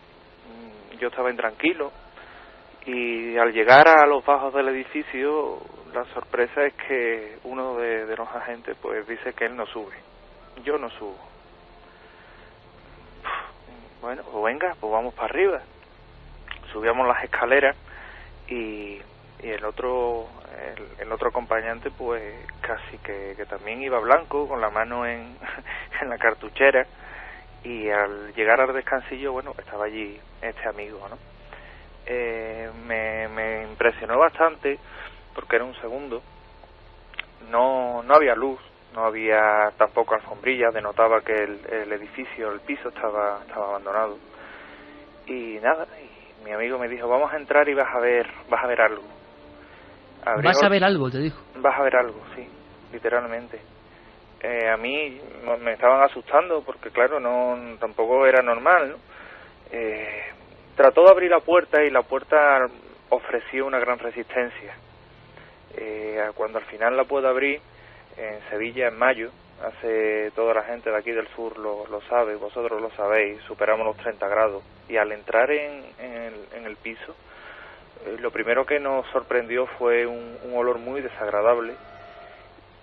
Yo estaba intranquilo y al llegar a los bajos del edificio, la sorpresa es que uno de los agentes pues dice que él no sube. Yo no subo. Bueno, pues venga, pues vamos para arriba. Subíamos las escaleras y el otro acompañante pues casi que también iba blanco, con la mano en la cartuchera, y al llegar al descansillo, bueno, estaba allí este amigo, ¿no? Me impresionó bastante porque era un segundo, no había luz, no había tampoco alfombrilla, denotaba que el edificio, el piso estaba abandonado. Y nada, y mi amigo me dijo, vamos a entrar y vas a ver algo. ¿Vas a ver algo, te dijo? Vas a ver algo, sí, literalmente. A mí me estaban asustando porque, claro, tampoco era normal, ¿no? Trató de abrir la puerta y la puerta ofreció una gran resistencia. Cuando al final la puedo abrir, en Sevilla, en mayo, hace toda la gente de aquí del sur lo sabe, vosotros lo sabéis, superamos los 30 grados. Y al entrar en el piso, lo primero que nos sorprendió fue un olor muy desagradable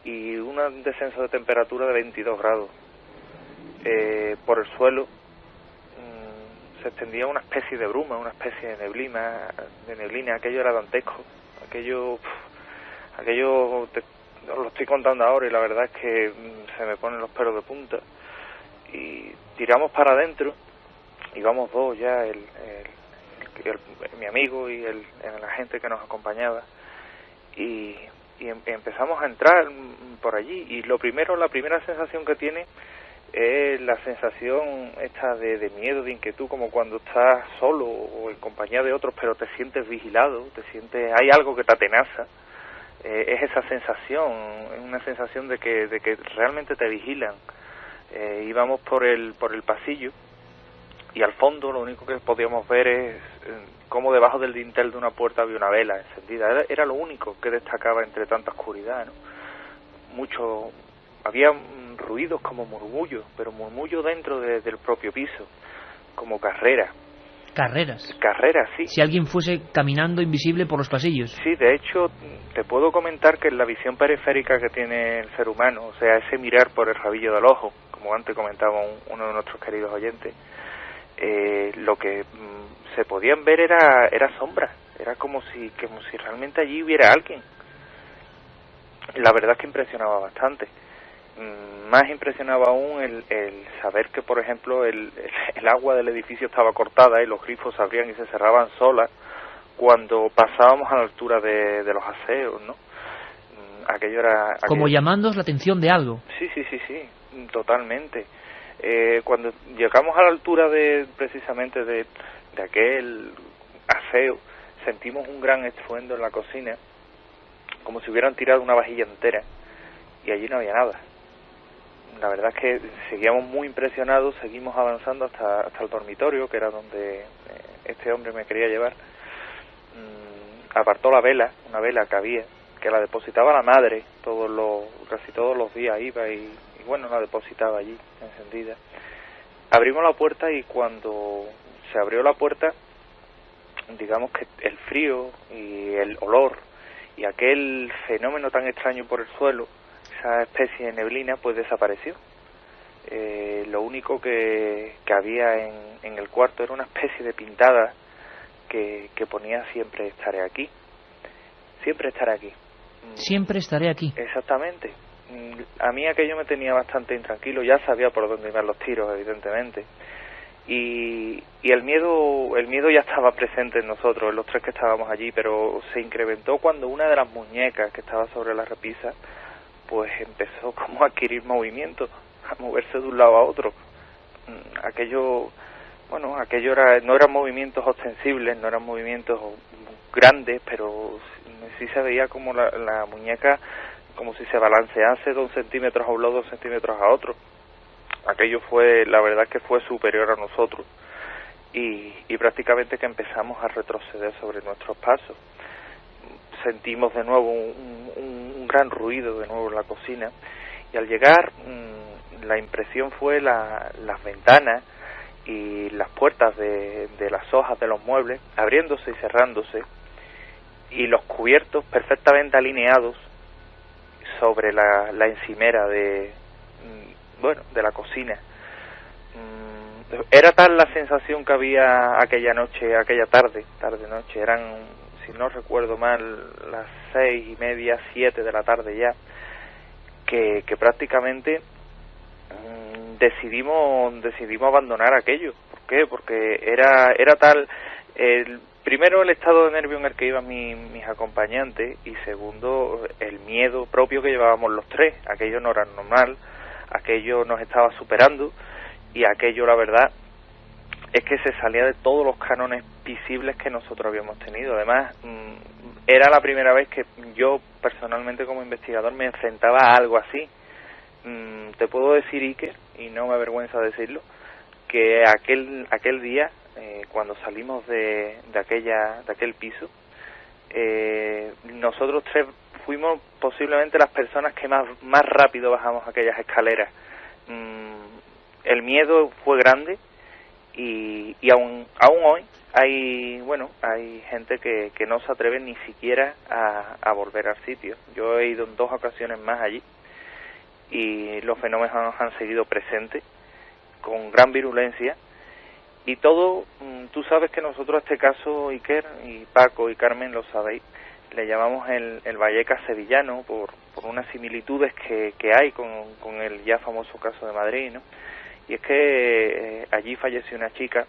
y un descenso de temperatura de 22 grados. Por el suelo se extendía una especie de bruma, una especie de neblina. Aquello era dantesco, aquello os lo estoy contando ahora y la verdad es que se me ponen los pelos de punta. Y tiramos para adentro, íbamos dos ya, mi amigo y el agente que nos acompañaba, y empezamos a entrar por allí, y la primera sensación que tiene es la sensación esta de miedo, de inquietud, como cuando estás solo o en compañía de otros, pero te sientes vigilado, hay algo que te atenaza. Es esa sensación, es una sensación de que realmente te vigilan. Íbamos por el pasillo y al fondo lo único que podíamos ver es cómo debajo del dintel de una puerta había una vela encendida. Era lo único que destacaba entre tanta oscuridad, ¿no? Había ruidos como murmullos, pero murmullos dentro del propio piso, como carreras, sí. Si alguien fuese caminando invisible por los pasillos. Sí, de hecho, te puedo comentar que en la visión periférica que tiene el ser humano, o sea, ese mirar por el rabillo del ojo, como antes comentaba uno de nuestros queridos oyentes, lo que se podían ver era sombra, era como si realmente allí hubiera alguien. La verdad es que impresionaba bastante. Más impresionaba aún el saber que, por ejemplo, el agua del edificio estaba cortada y los grifos se abrían y se cerraban solas cuando pasábamos a la altura de los aseos, ¿no? Aquello era... Como llamándoos la atención de algo. Sí, totalmente. Cuando llegamos a la altura precisamente de aquel aseo, sentimos un gran estruendo en la cocina, como si hubieran tirado una vajilla entera, y allí no había nada. La verdad es que seguíamos muy impresionados, seguimos avanzando hasta el dormitorio, que era donde este hombre me quería llevar. Apartó la vela, una vela que había, que la depositaba la madre, casi todos los días iba y bueno, la depositaba allí, encendida. Abrimos la puerta y cuando se abrió la puerta, digamos que el frío y el olor y aquel fenómeno tan extraño por el suelo, esa especie de neblina, pues desapareció. Lo único que había en el cuarto era una especie de pintada que ponía siempre estaré aquí. Siempre estaré aquí. Siempre estaré aquí. Exactamente. A mí aquello me tenía bastante intranquilo, ya sabía por dónde iban los tiros, evidentemente. Y el miedo ya estaba presente en nosotros, en los tres que estábamos allí, pero se incrementó cuando una de las muñecas que estaba sobre la repisa pues empezó como a adquirir movimiento, a moverse de un lado a otro. Aquello no eran movimientos ostensibles, no eran movimientos grandes, pero sí se veía como la muñeca, como si se balancease 2 centímetros a un lado, 2 centímetros a otro. Aquello la verdad que fue superior a nosotros, y prácticamente que empezamos a retroceder sobre nuestros pasos. Sentimos de nuevo un gran ruido de nuevo en la cocina, y al llegar la impresión fue las ventanas y las puertas de las hojas de los muebles abriéndose y cerrándose, y los cubiertos perfectamente alineados sobre la encimera de la cocina. Era tal la sensación que había aquella tarde-noche, eran, si no recuerdo mal, las 6:30, 7 de la tarde ya, que prácticamente decidimos abandonar aquello. ¿Por qué? Porque era tal, primero el estado de nervio en el que iban mis acompañantes, y segundo el miedo propio que llevábamos los tres. Aquello no era normal, aquello nos estaba superando, y aquello, la verdad, es que se salía de todos los cánones visibles que nosotros habíamos tenido. Además, era la primera vez que yo, personalmente, como investigador, me enfrentaba a algo así. Te puedo decir, Iker, y no me avergüenza decirlo, que aquel día, cuando salimos de aquel piso, nosotros tres fuimos posiblemente las personas que más rápido bajamos aquellas escaleras. El miedo fue grande, y aún hoy hay gente que no se atreve ni siquiera a volver al sitio. Yo he ido en 2 ocasiones más allí, y los fenómenos han seguido presentes con gran virulencia, y todo, tú sabes que nosotros a este caso, Iker y Paco y Carmen, lo sabéis, le llamamos el Vallecas sevillano por unas similitudes que hay con el ya famoso caso de Madrid, ¿no? Y es que allí falleció una chica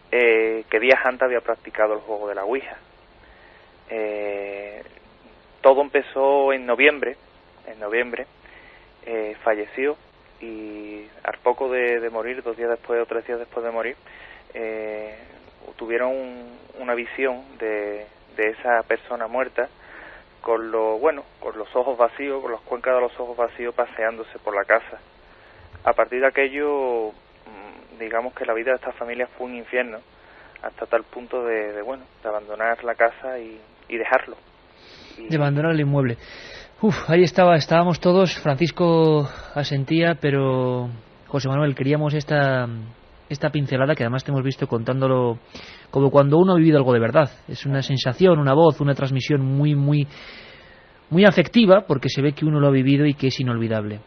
que días antes había practicado el juego de la Ouija. Todo empezó en noviembre, falleció, y al poco de morir, 2 días después o 3 días después de morir, tuvieron una visión de esa persona muerta con los ojos vacíos, con las cuencas de los ojos vacíos, paseándose por la casa. A partir de aquello, digamos que la vida de esta familia fue un infierno, hasta tal punto de abandonar la casa y dejarlo. De abandonar el inmueble. Ahí estábamos todos. Francisco asentía, pero José Manuel, queríamos esta pincelada, que además te hemos visto contándolo como cuando uno ha vivido algo de verdad. Es una sensación, una voz, una transmisión muy, muy, muy afectiva, porque se ve que uno lo ha vivido y que es inolvidable.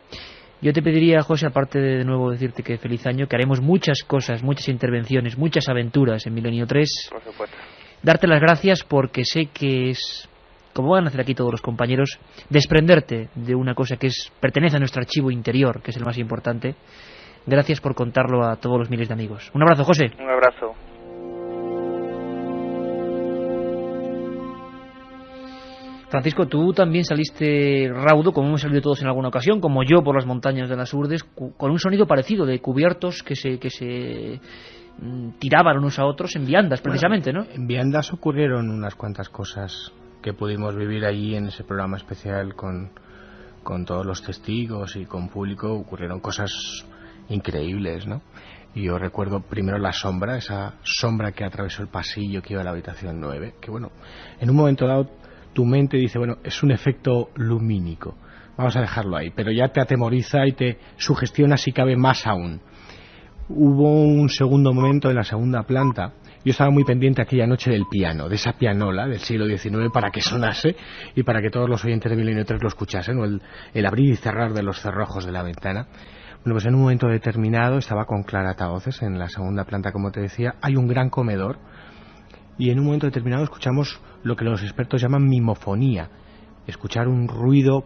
Yo te pediría, José, aparte de nuevo decirte que feliz año, que haremos muchas cosas, muchas intervenciones, muchas aventuras en Milenio 3. Por supuesto. Darte las gracias porque sé que es, como van a hacer aquí todos los compañeros, desprenderte de una cosa que pertenece a nuestro archivo interior, que es el más importante. Gracias por contarlo a todos los miles de amigos. Un abrazo, José. Un abrazo. Francisco, tú también saliste raudo, como hemos salido todos en alguna ocasión, como yo por las montañas de las Urdes, con un sonido parecido de cubiertos que se tiraban unos a otros en viandas, precisamente, ¿no? En viandas ocurrieron unas cuantas cosas que pudimos vivir allí en ese programa especial con todos los testigos y con público. Ocurrieron cosas increíbles, ¿no? Y yo recuerdo primero esa sombra que atravesó el pasillo que iba a la habitación 9, que en un momento dado tu mente dice, es un efecto lumínico, vamos a dejarlo ahí, pero ya te atemoriza y te sugestiona, si cabe, más aún. Hubo un segundo momento en la segunda planta. Yo estaba muy pendiente aquella noche del piano, de esa pianola del siglo XIX, para que sonase y para que todos los oyentes de Milenio 3 lo escuchasen, o el abrir y cerrar de los cerrojos de la ventana. Pues en un momento determinado estaba con claratavoces en la segunda planta, como te decía. Hay un gran comedor, y en un momento determinado escuchamos lo que los expertos llaman mimofonía, escuchar un ruido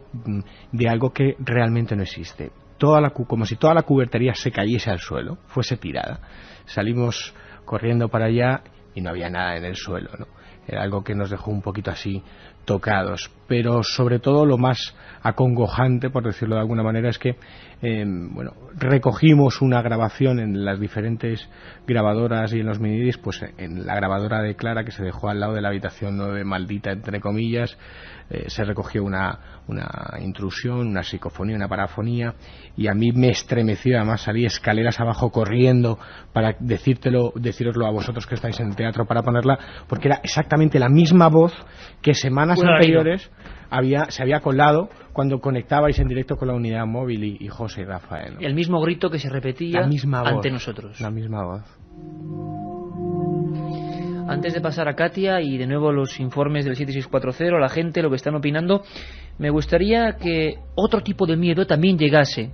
de algo que realmente no existe. Como si toda la cubertería se cayese al suelo, fuese tirada. Salimos corriendo para allá y no había nada en el suelo, ¿no? Era algo que nos dejó un poquito así tocados, pero sobre todo lo más acongojante, por decirlo de alguna manera, es que recogimos una grabación en las diferentes grabadoras y en los minidiscs. Pues en la grabadora de Clara, que se dejó al lado de la habitación 9 maldita, entre comillas, se recogió una intrusión, una psicofonía, una parafonía, y a mí me estremeció. Además salí escaleras abajo corriendo para decíroslo a vosotros que estáis en el teatro, para ponerla, porque era exactamente exactamente la misma voz que semanas Un anteriores se había colado cuando conectabais en directo con la unidad móvil y José y Rafael, ¿no? El mismo grito que se repetía ante nosotros. La misma voz. Antes de pasar a Katia y de nuevo los informes del 7640, la gente, lo que están opinando, me gustaría que otro tipo de miedo también llegase,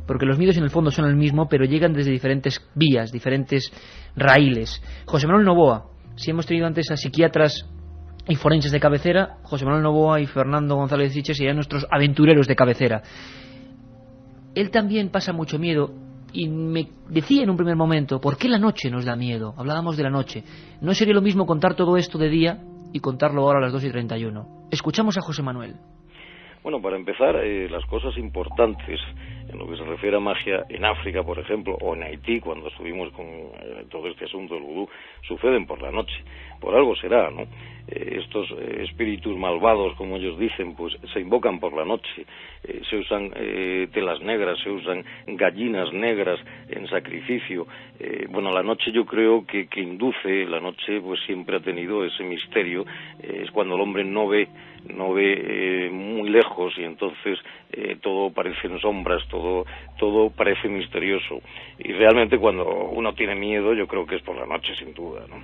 porque los miedos en el fondo son el mismo, pero llegan desde diferentes vías, diferentes raíles. José Manuel Novoa, si hemos tenido antes a psiquiatras y forenses de cabecera, José Manuel Novoa y Fernando González Siches serían nuestros aventureros de cabecera. Él también pasa mucho miedo. Y me decía en un primer momento, ¿por qué la noche nos da miedo? Hablábamos de la noche. ¿No sería lo mismo contar todo esto de día y contarlo ahora a las 2:31? Escuchamos a José Manuel. Bueno, para empezar, las cosas importantes en lo que se refiere a magia en África, por ejemplo, o en Haití, cuando estuvimos con todo este asunto del vudú, suceden por la noche. Por algo será, ¿no? Estos espíritus malvados, como ellos dicen, pues se invocan por la noche. Se usan telas negras, se usan gallinas negras en sacrificio. Bueno, la noche yo creo que induce, la noche pues siempre ha tenido ese misterio. Es cuando el hombre no ve muy lejos y entonces todo parecen sombras, todo parece misterioso. Y realmente cuando uno tiene miedo, yo creo que es por la noche, sin duda, ¿no?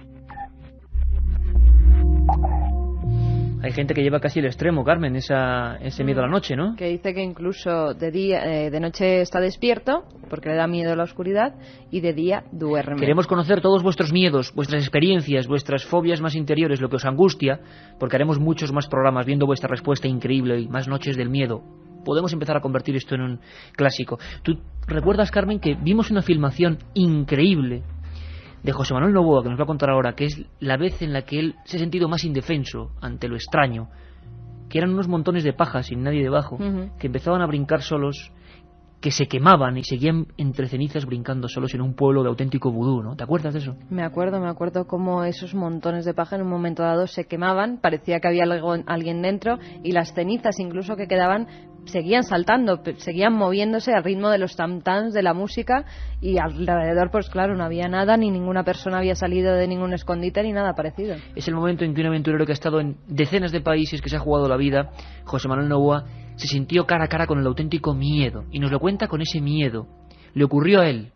Hay gente que lleva casi el extremo, Carmen, ese miedo a la noche, ¿no? Que dice que incluso de noche está despierto, porque le da miedo a la oscuridad, y de día duerme. Queremos conocer todos vuestros miedos, vuestras experiencias, vuestras fobias más interiores, lo que os angustia, porque haremos muchos más programas viendo vuestra respuesta increíble y más noches del miedo. Podemos empezar a convertir esto en un clásico. ¿Tú recuerdas, Carmen, que vimos una filmación increíble de José Manuel Novoa, que nos va a contar ahora, que es la vez en la que él se ha sentido más indefenso ante lo extraño, que eran unos montones de paja sin nadie debajo, que empezaban a brincar solos, que se quemaban y seguían entre cenizas brincando solos en un pueblo de auténtico vudú, ¿no? ¿Te acuerdas de eso? Me acuerdo cómo esos montones de paja en un momento dado se quemaban, parecía que había alguien dentro, y las cenizas incluso que quedaban seguían saltando, seguían moviéndose al ritmo de los tam-tams de la música, y alrededor, pues claro, no había nada, ni ninguna persona había salido de ningún escondite ni nada parecido. Es el momento en que un aventurero que ha estado en decenas de países, que se ha jugado la vida, José Manuel Novoa, se sintió cara a cara con el auténtico miedo, y nos lo cuenta con ese miedo. Le ocurrió a él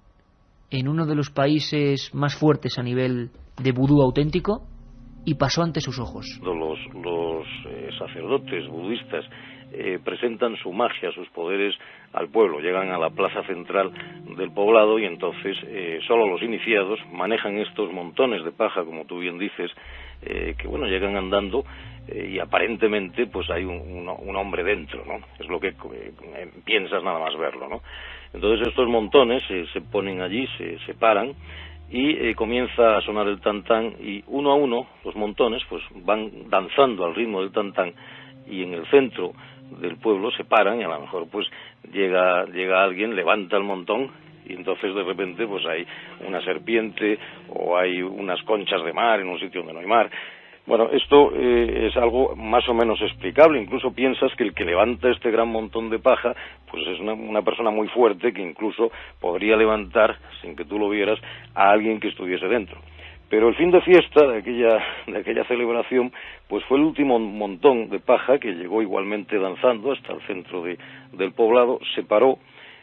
en uno de los países más fuertes a nivel de vudú auténtico, y pasó ante sus ojos. Los sacerdotes budistas presentan su magia, sus poderes al pueblo, llegan a la plaza central del poblado y entonces solo los iniciados manejan estos montones de paja, como tú bien dices, que bueno, llegan andando y aparentemente pues hay un hombre dentro, ¿no? Es lo que piensas nada más verlo, ¿no? Entonces estos montones se ponen allí, se paran y comienza a sonar el tantán, y uno a uno los montones pues van danzando al ritmo del tantán, y en el centro del pueblo se paran, y a lo mejor pues llega alguien, levanta el montón, y entonces de repente pues hay una serpiente o hay unas conchas de mar en un sitio donde no hay mar. Bueno, esto es algo más o menos explicable. Incluso piensas que el que levanta este gran montón de paja pues es una persona muy fuerte, que incluso podría levantar, sin que tú lo vieras, a alguien que estuviese dentro. Pero el fin de fiesta de aquella celebración pues fue el último montón de paja, que llegó igualmente danzando hasta el centro del poblado, se paró,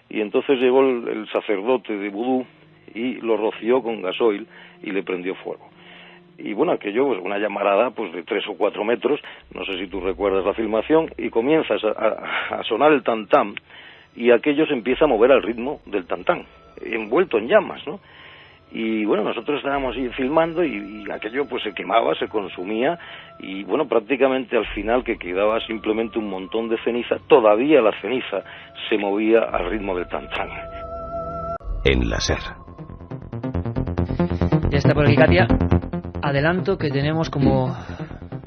y entonces llegó el sacerdote de vudú y lo roció con gasoil y le prendió fuego. Y bueno, aquello, pues una llamarada pues de 3 o 4 metros, no sé si tú recuerdas la filmación, y comienzas a sonar el tantán, y aquello se empieza a mover al ritmo del tantán, envuelto en llamas, ¿no? Y bueno, nosotros estábamos ahí filmando, y aquello pues se quemaba, se consumía, y bueno, prácticamente al final, que quedaba simplemente un montón de ceniza, todavía la ceniza se movía al ritmo del tantán. En la SER. Ya está por aquí Katia. Adelanto que tenemos como,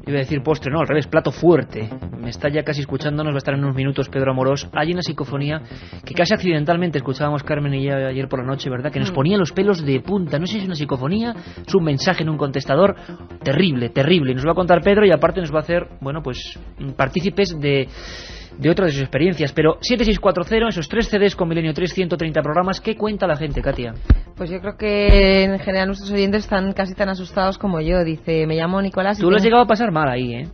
iba a decir postre, no, al revés, plato fuerte. Me está ya casi escuchándonos, va a estar en unos minutos Pedro Amorós. Hay una psicofonía que casi accidentalmente escuchábamos Carmen y yo ayer por la noche, ¿verdad? Que nos ponía los pelos de punta. No sé si es una psicofonía, es un mensaje en un contestador. Terrible, terrible. Nos va a contar Pedro, y aparte nos va a hacer, bueno, pues partícipes de de otra de sus experiencias. Pero 7640, esos 3 CDs con Milenio 3, 130 programas, ¿qué cuenta la gente, Katia? Pues yo creo que en general nuestros oyentes están casi tan asustados como yo. Dice, me llamo Nicolás. Tú lo has llegado a pasar mal ahí, ¿eh?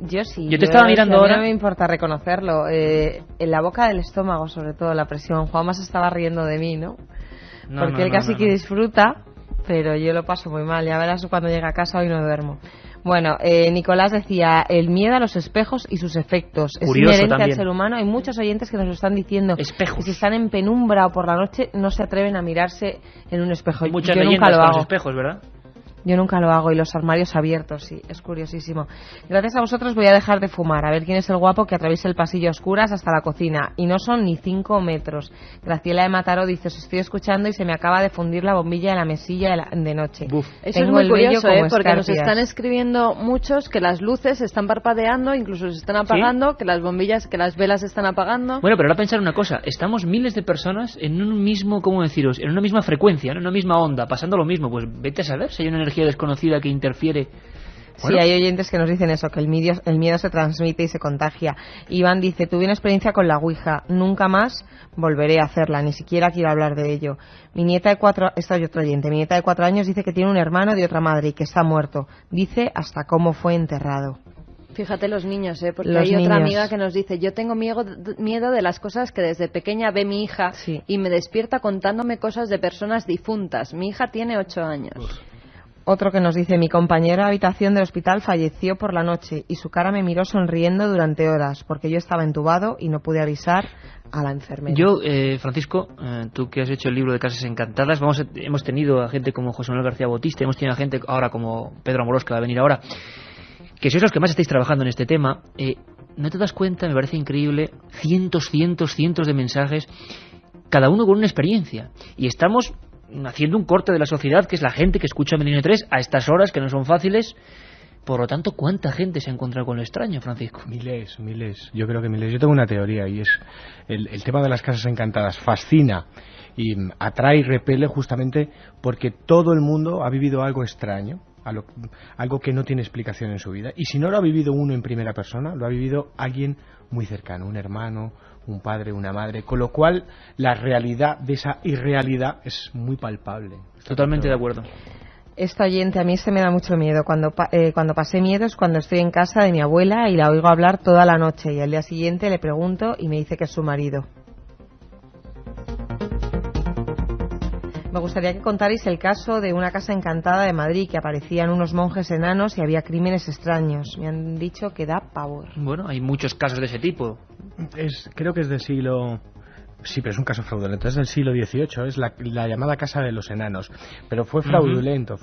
Yo sí. Yo te estaba mirando ahora. No me importa reconocerlo. En la boca del estómago, sobre todo, la presión. Juanma se estaba riendo de mí, ¿no? Porque él casi que disfruta, pero yo lo paso muy mal. Ya verás cuando llegue a casa, hoy no duermo. Bueno, Nicolás decía, el miedo a los espejos y sus efectos. Curioso, es inherente también al ser humano. Hay muchos oyentes que nos lo están diciendo. Espejos. Que si están en penumbra o por la noche, no se atreven a mirarse en un espejo. Hay muchas yo leyendas nunca lo con hago. los espejos, ¿verdad? Yo nunca lo hago, y los armarios abiertos, sí, es curiosísimo. Gracias a vosotros voy a dejar de fumar, a ver quién es el guapo que atraviesa el pasillo a oscuras hasta la cocina, y no son ni 5 metros. Graciela de Mataró dice, os estoy escuchando y se me acaba de fundir la bombilla de la mesilla de noche. Eso es muy curioso, porque nos están escribiendo muchos que las luces están parpadeando, incluso se están apagando, que las bombillas, que las velas se están apagando. Bueno, pero ahora pensar una cosa, estamos miles de personas en un mismo, ¿cómo deciros? En una misma frecuencia, en una misma onda, pasando lo mismo. Pues vete a saber si hay una energía desconocida que interfiere. Bueno. Sí, hay oyentes que nos dicen eso, que el miedo se transmite y se contagia. Iván dice, tuve una experiencia con la Ouija, nunca más volveré a hacerla, ni siquiera quiero hablar de ello. Mi nieta de 4, esta es otro oyente, mi nieta de 4 años dice que tiene un hermano de otra madre y que está muerto. Dice hasta cómo fue enterrado. Fíjate los niños, porque los hay otra niños. amiga que nos dice, yo tengo miedo de las cosas que desde pequeña ve mi hija y me despierta contándome cosas de personas difuntas. Mi hija tiene 8 años. Otro que nos dice, mi compañero de habitación del hospital falleció por la noche y su cara me miró sonriendo durante horas porque yo estaba entubado y no pude avisar a la enfermera. Yo, Francisco, tú que has hecho el libro de Casas Encantadas, hemos tenido a gente como José Manuel García Bautista, hemos tenido a gente ahora como Pedro Amorós, que va a venir ahora, que sois los que más estáis trabajando en este tema. ¿No te das cuenta? Me parece increíble, cientos de mensajes, cada uno con una experiencia, y estamos haciendo un corte de la sociedad, que es la gente que escucha Milenio 3 a estas horas que no son fáciles. Por lo tanto, ¿cuánta gente se ha encontrado con lo extraño, Francisco? Miles. Yo creo que miles. Yo tengo una teoría, y es el tema de las casas encantadas fascina y atrae y repele justamente porque todo el mundo ha vivido algo extraño, algo que no tiene explicación en su vida, y si no lo ha vivido uno en primera persona, lo ha vivido alguien muy cercano, un hermano, un padre, una madre, con lo cual la realidad de esa irrealidad es muy palpable. Totalmente de acuerdo. Esta oyente, a mí se me da mucho miedo. Cuando pasé miedo es cuando estoy en casa de mi abuela y la oigo hablar toda la noche, y al día siguiente le pregunto y me dice que es su marido. Me gustaría que contarais el caso de una casa encantada de Madrid, que aparecían unos monjes enanos y había crímenes extraños. Me han dicho que da pavor. Bueno, hay muchos casos de ese tipo. Creo que es del siglo... Sí, pero es un caso fraudulento, es del siglo XVIII, es la llamada Casa de los Enanos. Pero fue fraudulento,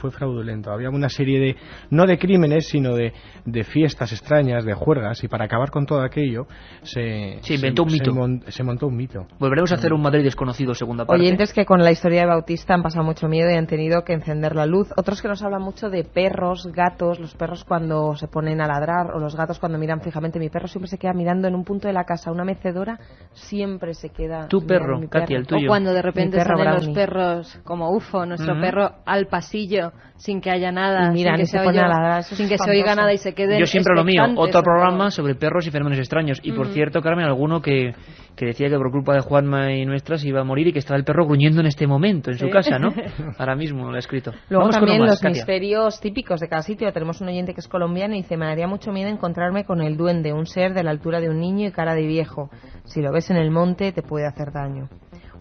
Había una serie de, no de crímenes, sino de fiestas extrañas, de juergas, y para acabar con todo aquello se inventó un mito. Se montó un mito. Volveremos a hacer un Madrid desconocido, segunda parte. Oyentes que con la historia de Bautista han pasado mucho miedo y han tenido que encender la luz. Otros que nos hablan mucho de perros, gatos, los perros cuando se ponen a ladrar, o los gatos cuando miran fijamente. Mi perro siempre se queda mirando en un punto de la casa, una mecedora, siempre se queda... Tu perro, Katia, el tuyo. O cuando de repente salen Brownie. los perros como UFO, nuestro perro al pasillo sin que haya nada, y miran, sin que se oiga nada y se queden. Yo siempre lo mío, otro programa todo. sobre perros y fenómenos extraños. Y por cierto, Carmen, alguno que decía que por culpa de Juanma y nuestras iba a morir y que estaba el perro gruñendo en este momento en su casa, ¿no? Ahora mismo lo ha escrito. Luego Vamos también con los Katia. misterios típicos de cada sitio. Tenemos un oyente que es colombiano y dice, me daría mucho miedo encontrarme con el duende, un ser de la altura de un niño y cara de viejo. Si lo ves en el monte te puede hacer daño.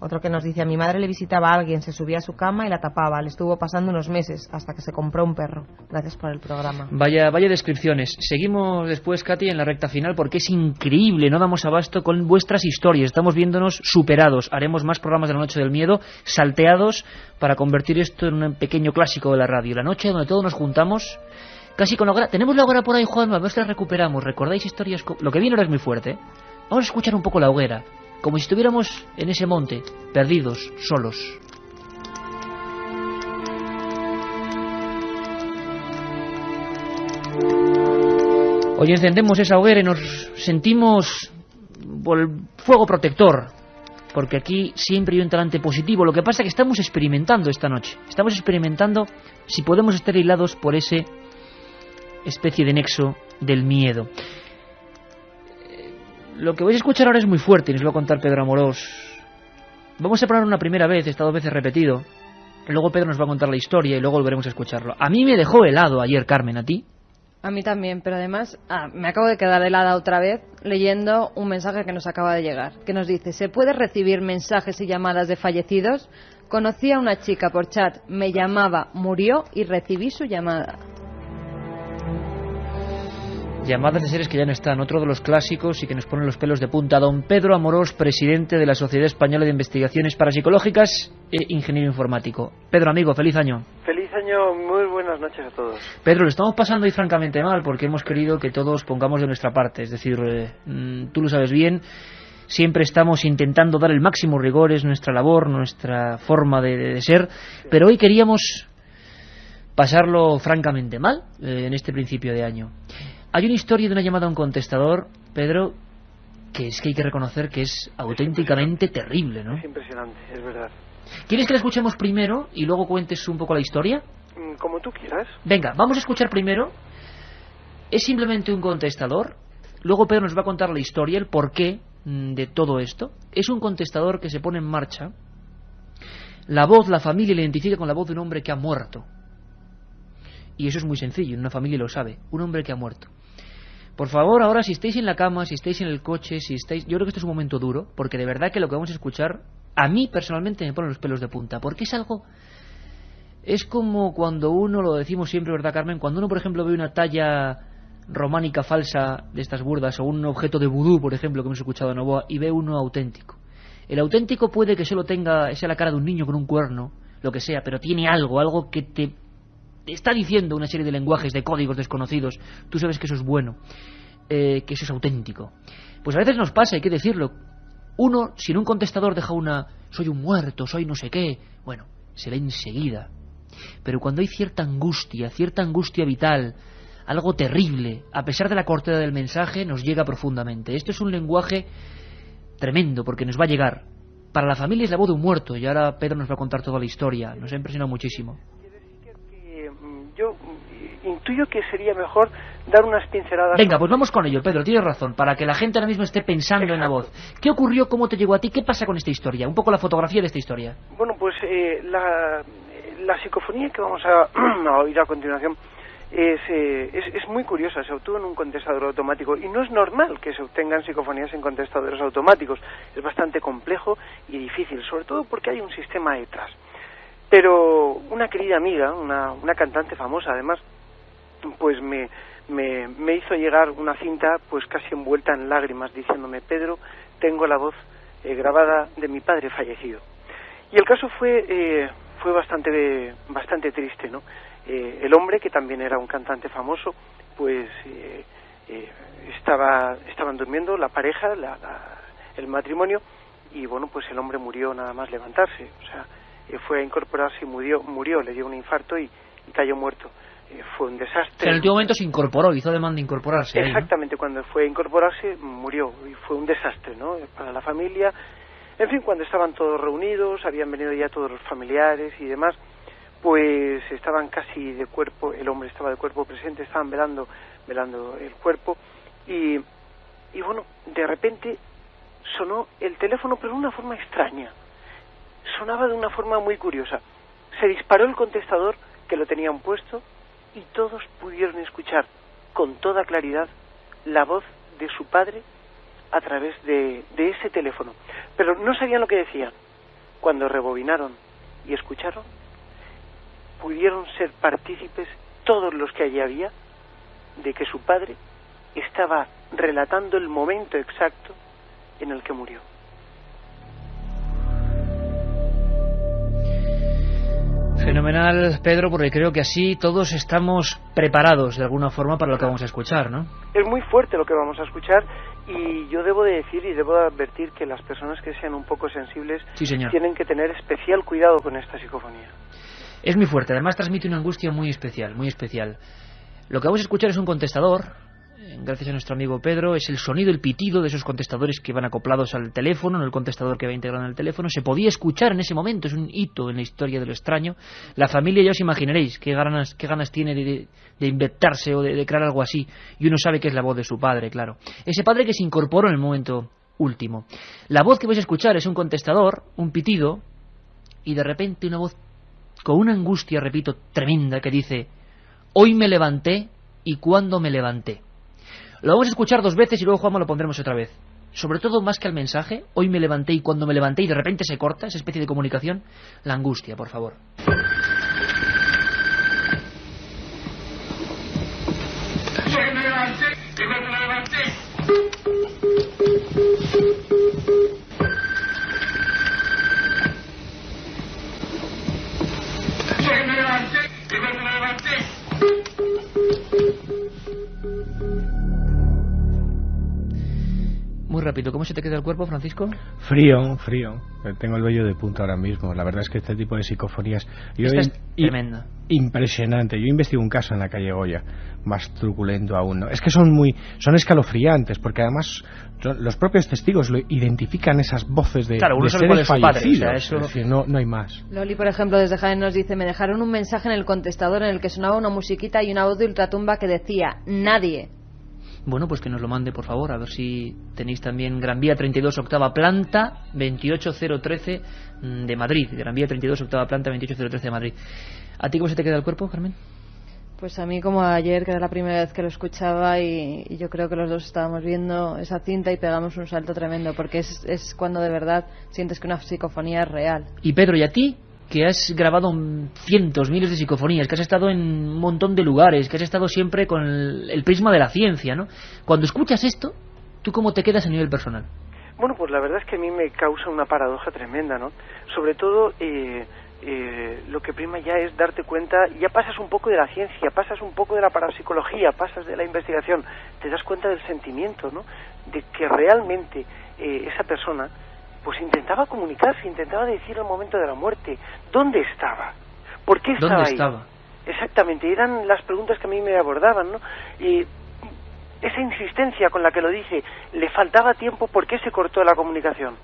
Otro que nos dice, a mi madre le visitaba a alguien, se subía a su cama y la tapaba. Le estuvo pasando unos meses hasta que se compró un perro. Gracias por el programa. Vaya descripciones. Seguimos después, Katy, en la recta final, porque es increíble. No damos abasto con vuestras historias. Estamos viéndonos superados. Haremos más programas de la Noche del Miedo, salteados, para convertir esto en un pequeño clásico de la radio. La noche donde todos nos juntamos, casi con la hoguera. Tenemos la hoguera por ahí, Juan, a ver si la recuperamos. ¿Recordáis historias? Lo que viene ahora es muy fuerte, ¿eh? Vamos a escuchar un poco la hoguera, como si estuviéramos en ese monte, perdidos, solos. Hoy encendemos esa hoguera y nos sentimos el fuego protector, porque aquí siempre hay un talante positivo. Lo que pasa es que estamos experimentando esta noche. Estamos experimentando si podemos estar hilados por ese especie de nexo del miedo. Lo que vais a escuchar ahora es muy fuerte y nos lo va a contar Pedro Amorós. Vamos a probar una primera vez, está 2 veces repetido. Luego Pedro nos va a contar la historia y luego volveremos a escucharlo. A mí me dejó helado ayer, Carmen, ¿a ti? A mí también, pero además me acabo de quedar helada otra vez leyendo un mensaje que nos acaba de llegar, que nos dice: ¿se puede recibir mensajes y llamadas de fallecidos? Conocí a una chica por chat, me llamaba, murió y recibí su llamada. Llamadas de seres que ya no están, otro de los clásicos y que nos ponen los pelos de punta. Don Pedro Amorós, presidente de la Sociedad Española de Investigaciones Parapsicológicas e ingeniero informático. Pedro, amigo, feliz año. Feliz año, muy buenas noches a todos. Pedro, lo estamos pasando hoy francamente mal porque hemos querido que todos pongamos de nuestra parte. Es decir, tú lo sabes bien, siempre estamos intentando dar el máximo rigor, es nuestra labor, nuestra forma de ser, pero hoy queríamos pasarlo francamente mal en este principio de año. Hay una historia de una llamada a un contestador, Pedro, que es que hay que reconocer que es auténticamente terrible, ¿no? Es impresionante, es verdad. ¿Quieres que la escuchemos primero y luego cuentes un poco la historia? Como tú quieras. Venga, vamos a escuchar primero. Es simplemente un contestador. Luego Pedro nos va a contar la historia, el porqué de todo esto. Es un contestador que se pone en marcha. La voz, la familia le identifica con la voz de un hombre que ha muerto. Y eso es muy sencillo, una familia lo sabe. Un hombre que ha muerto. Por favor, ahora si estáis en la cama, si estáis en el coche, si estáis... Yo creo que esto es un momento duro, porque de verdad que lo que vamos a escuchar, a mí personalmente me pone los pelos de punta, porque es algo... Es como cuando uno, lo decimos siempre, ¿verdad, Carmen? Cuando uno, por ejemplo, ve una talla románica falsa de estas burdas, o un objeto de vudú, por ejemplo, que hemos escuchado en Novoa, y ve uno auténtico. El auténtico puede que solo tenga, sea la cara de un niño con un cuerno, lo que sea, pero tiene algo que te está diciendo una serie de lenguajes, de códigos desconocidos. Tú sabes que eso es bueno, que eso es auténtico. Pues a veces nos pasa, hay que decirlo. Uno, si en un contestador deja una soy un muerto, soy no sé qué, bueno, se ve enseguida. Pero cuando hay cierta angustia vital, algo terrible, a pesar de la cortedad del mensaje, nos llega profundamente. Esto es un lenguaje tremendo, porque nos va a llegar. Para la familia es la voz de un muerto, y ahora Pedro nos va a contar toda la historia. Nos ha impresionado muchísimo. Yo intuyo que sería mejor dar unas pinceladas. Venga, pues vamos con ello, Pedro, tienes razón, para que la gente ahora mismo esté pensando en la voz. ¿Qué ocurrió? ¿Cómo te llegó a ti? ¿Qué pasa con esta historia? Un poco la fotografía de esta historia. Bueno, pues la psicofonía que vamos a oír a continuación es muy curiosa. Se obtuvo en un contestador automático y no es normal que se obtengan psicofonías en contestadores automáticos. Es bastante complejo y difícil, sobre todo porque hay un sistema detrás. Pero una querida amiga, una cantante famosa además, pues me hizo llegar una cinta pues casi envuelta en lágrimas diciéndome: Pedro, tengo la voz grabada de mi padre fallecido. Y el caso fue bastante triste, ¿no? El hombre, que también era un cantante famoso, pues estaban durmiendo la pareja, el matrimonio, y bueno, pues el hombre murió nada más levantarse. O sea, fue a incorporarse y murió, le dio un infarto y cayó muerto. Fue un desastre. O sea, en el último momento se incorporó, hizo demanda de incorporarse. Exactamente, ahí, ¿no? Cuando fue a incorporarse murió y fue un desastre, ¿no? Para la familia. En fin, cuando estaban todos reunidos, habían venido ya todos los familiares y demás, pues estaban casi de cuerpo, el hombre estaba de cuerpo presente, estaban velando el cuerpo y bueno, de repente sonó el teléfono, pero de una forma extraña. Sonaba de una forma muy curiosa. Se disparó el contestador, que lo tenían puesto, y todos pudieron escuchar con toda claridad la voz de su padre a través de ese teléfono. Pero no sabían lo que decían. Cuando rebobinaron y escucharon, pudieron ser partícipes todos los que allí había de que su padre estaba relatando el momento exacto en el que murió. Fenomenal, Pedro, porque creo que así todos estamos preparados de alguna forma para lo que vamos a escuchar, ¿no? Es muy fuerte lo que vamos a escuchar y yo debo de decir y debo de advertir que las personas que sean un poco sensibles tienen que tener especial cuidado con esta psicofonía. Es muy fuerte, además transmite una angustia muy especial, muy especial. Lo que vamos a escuchar es un contestador gracias a nuestro amigo Pedro, es el sonido, el pitido de esos contestadores que van acoplados al teléfono, no el contestador que va integrado en el teléfono. Se podía escuchar en ese momento, es un hito en la historia de lo extraño. La familia, ya os imaginaréis qué ganas tiene de inventarse o de crear algo así, y uno sabe que es la voz de su padre, claro. Ese padre que se incorporó en el momento último. La voz que vais a escuchar es un contestador, un pitido, y de repente una voz con una angustia, repito, tremenda, que dice: hoy me levanté y cuándo me levanté. Lo vamos a escuchar 2 veces y luego, Juanma, lo pondremos otra vez. Sobre todo, más que al mensaje, hoy me levanté y cuando me levanté, y de repente se corta esa especie de comunicación, la angustia, por favor. Hoy me levanté y cuando me levanté. Hoy me levanté y cuando me levanté. Muy rápido, ¿cómo se te queda el cuerpo, Francisco? Frío. Tengo el vello de punta ahora mismo. La verdad es que este tipo de psicofonías... Esta es tremenda. Impresionante. Yo investigué un caso en la calle Goya, más truculento aún, ¿no? Es que son escalofriantes, porque además los propios testigos lo identifican, esas voces de, claro, uno de sabe cuál seres es su padre, fallecidos. o sea, eso... Es decir, no hay más. Loli, por ejemplo, desde Jaén nos dice: me dejaron un mensaje en el contestador en el que sonaba una musiquita y una voz de ultratumba que decía: nadie. Bueno, pues que nos lo mande, por favor, a ver si tenéis también Gran Vía 32, octava planta, 28013 de Madrid. Gran Vía 32, octava planta, 28013 de Madrid. ¿A ti cómo se te queda el cuerpo, Carmen? Pues a mí, como ayer, que era la primera vez que lo escuchaba, y yo creo que los dos estábamos viendo esa cinta y pegamos un salto tremendo, porque es cuando de verdad sientes que una psicofonía es real. Y Pedro, ¿y a ti? Que has grabado cientos, miles de psicofonías, que has estado en un montón de lugares, que has estado siempre con el prisma de la ciencia, ¿no? Cuando escuchas esto, ¿tú cómo te quedas a nivel personal? Bueno, pues la verdad es que a mí me causa una paradoja tremenda, ¿no? Sobre todo, lo que prima ya es darte cuenta, ya pasas un poco de la ciencia, pasas un poco de la parapsicología, pasas de la investigación, te das cuenta del sentimiento, ¿no? De que realmente esa persona pues intentaba comunicarse, intentaba decir el momento de la muerte. ¿Dónde estaba? ¿Por qué estaba ¿Dónde ahí? estaba? Exactamente, eran las preguntas que a mí me abordaban, ¿no? Y esa insistencia con la que lo dije, le faltaba tiempo, ¿por qué se cortó la comunicación?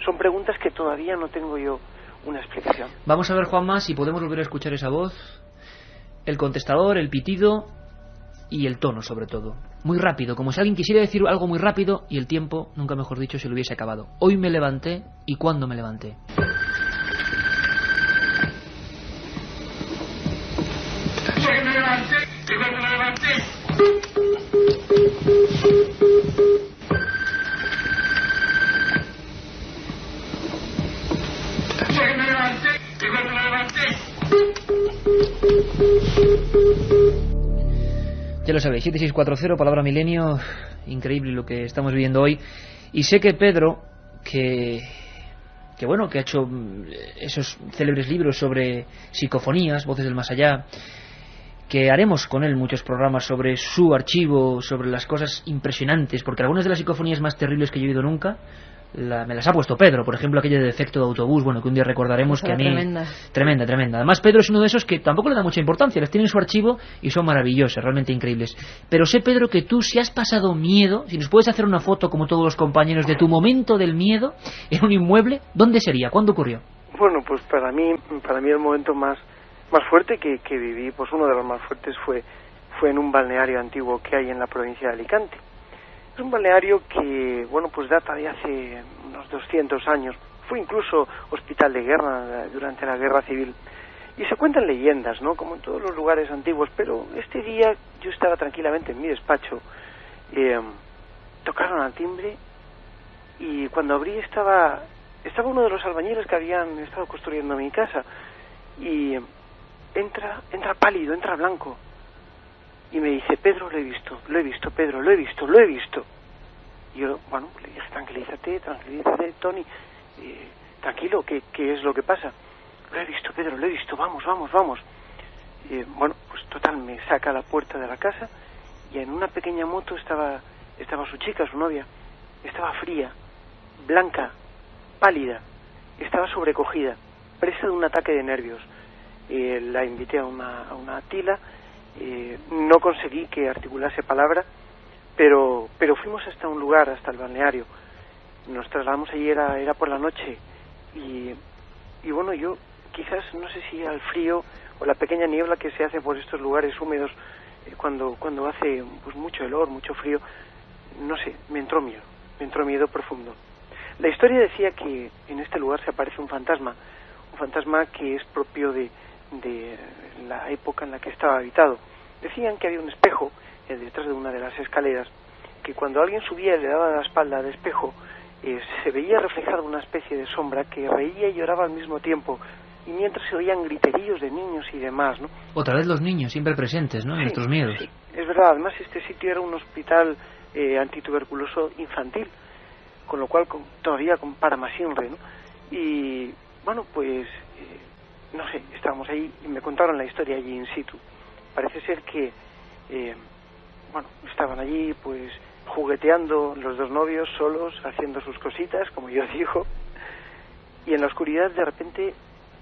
Son preguntas que todavía no tengo yo una explicación. Vamos a ver, Juanma, si podemos volver a escuchar esa voz, el contestador, el pitido y el tono, sobre todo. Muy rápido, como si alguien quisiera decir algo muy rápido y el tiempo, nunca mejor dicho, se lo hubiese acabado. Hoy me levanté y cuándo me levanté. Hoy me levanté y cuando me levanté. Hoy me levanté y cuando me levanté. Ya lo sabéis, 7640, palabra milenio. Increíble lo que estamos viviendo hoy. Y sé que Pedro, que ha hecho esos célebres libros sobre psicofonías, voces del más allá, que haremos con él muchos programas sobre su archivo, sobre las cosas impresionantes, porque algunas de las psicofonías más terribles que yo he oído nunca me las ha puesto Pedro. Por ejemplo, aquella de defecto de autobús, bueno, que un día recordaremos, que a mí... Tremenda. Además, Pedro es uno de esos que tampoco le da mucha importancia, las tiene en su archivo y son maravillosas, realmente increíbles. Pero sé, Pedro, que tú, si has pasado miedo, si nos puedes hacer una foto, como todos los compañeros, de tu momento del miedo en un inmueble, ¿dónde sería? ¿Cuándo ocurrió? Bueno, pues para mí el momento más fuerte que viví, pues uno de los más fuertes fue en un balneario antiguo que hay en la provincia de Alicante. Es un balneario que, bueno, pues data de hace unos 200 años. Fue incluso hospital de guerra durante la Guerra Civil. Y se cuentan leyendas, ¿no? Como en todos los lugares antiguos. Pero este día yo estaba tranquilamente en mi despacho. Tocaron al timbre y cuando abrí estaba uno de los albañiles que habían estado construyendo mi casa. Y entra pálido, entra blanco. Y me dice: Pedro, lo he visto, Pedro, lo he visto. Y yo, bueno, le dije: tranquilízate, Tony, tranquilo, ¿qué es lo que pasa? Lo he visto, Pedro, lo he visto, vamos. Bueno, pues total, me saca a la puerta de la casa y en una pequeña moto estaba su chica, su novia. Estaba fría, blanca, pálida, estaba sobrecogida, presa de un ataque de nervios. La invité a una tila. No conseguí que articulase palabra pero fuimos hasta un lugar, hasta el balneario. Nos trasladamos allí, era por la noche, y bueno, yo quizás, no sé si al frío o la pequeña niebla que se hace por estos lugares húmedos, cuando hace pues mucho helor, mucho frío, no sé, me entró miedo profundo. La historia decía que en este lugar se aparece un fantasma que es propio de la época en la que estaba habitado. Decían que había un espejo detrás de una de las escaleras, que cuando alguien subía y le daba la espalda al espejo, se veía reflejada una especie de sombra que reía y lloraba al mismo tiempo, y mientras se oían griteríos de niños y demás, ¿no? Otra vez los niños, siempre presentes, ¿no? En nuestros miedos. Sí, es verdad. Además, este sitio era un hospital antituberculoso infantil, con lo cual todavía para más INRE, ¿no? Y bueno, pues no sé, estábamos ahí y me contaron la historia allí in situ. Parece ser que bueno, estaban allí pues jugueteando los dos novios solos, haciendo sus cositas, como yo digo, y en la oscuridad de repente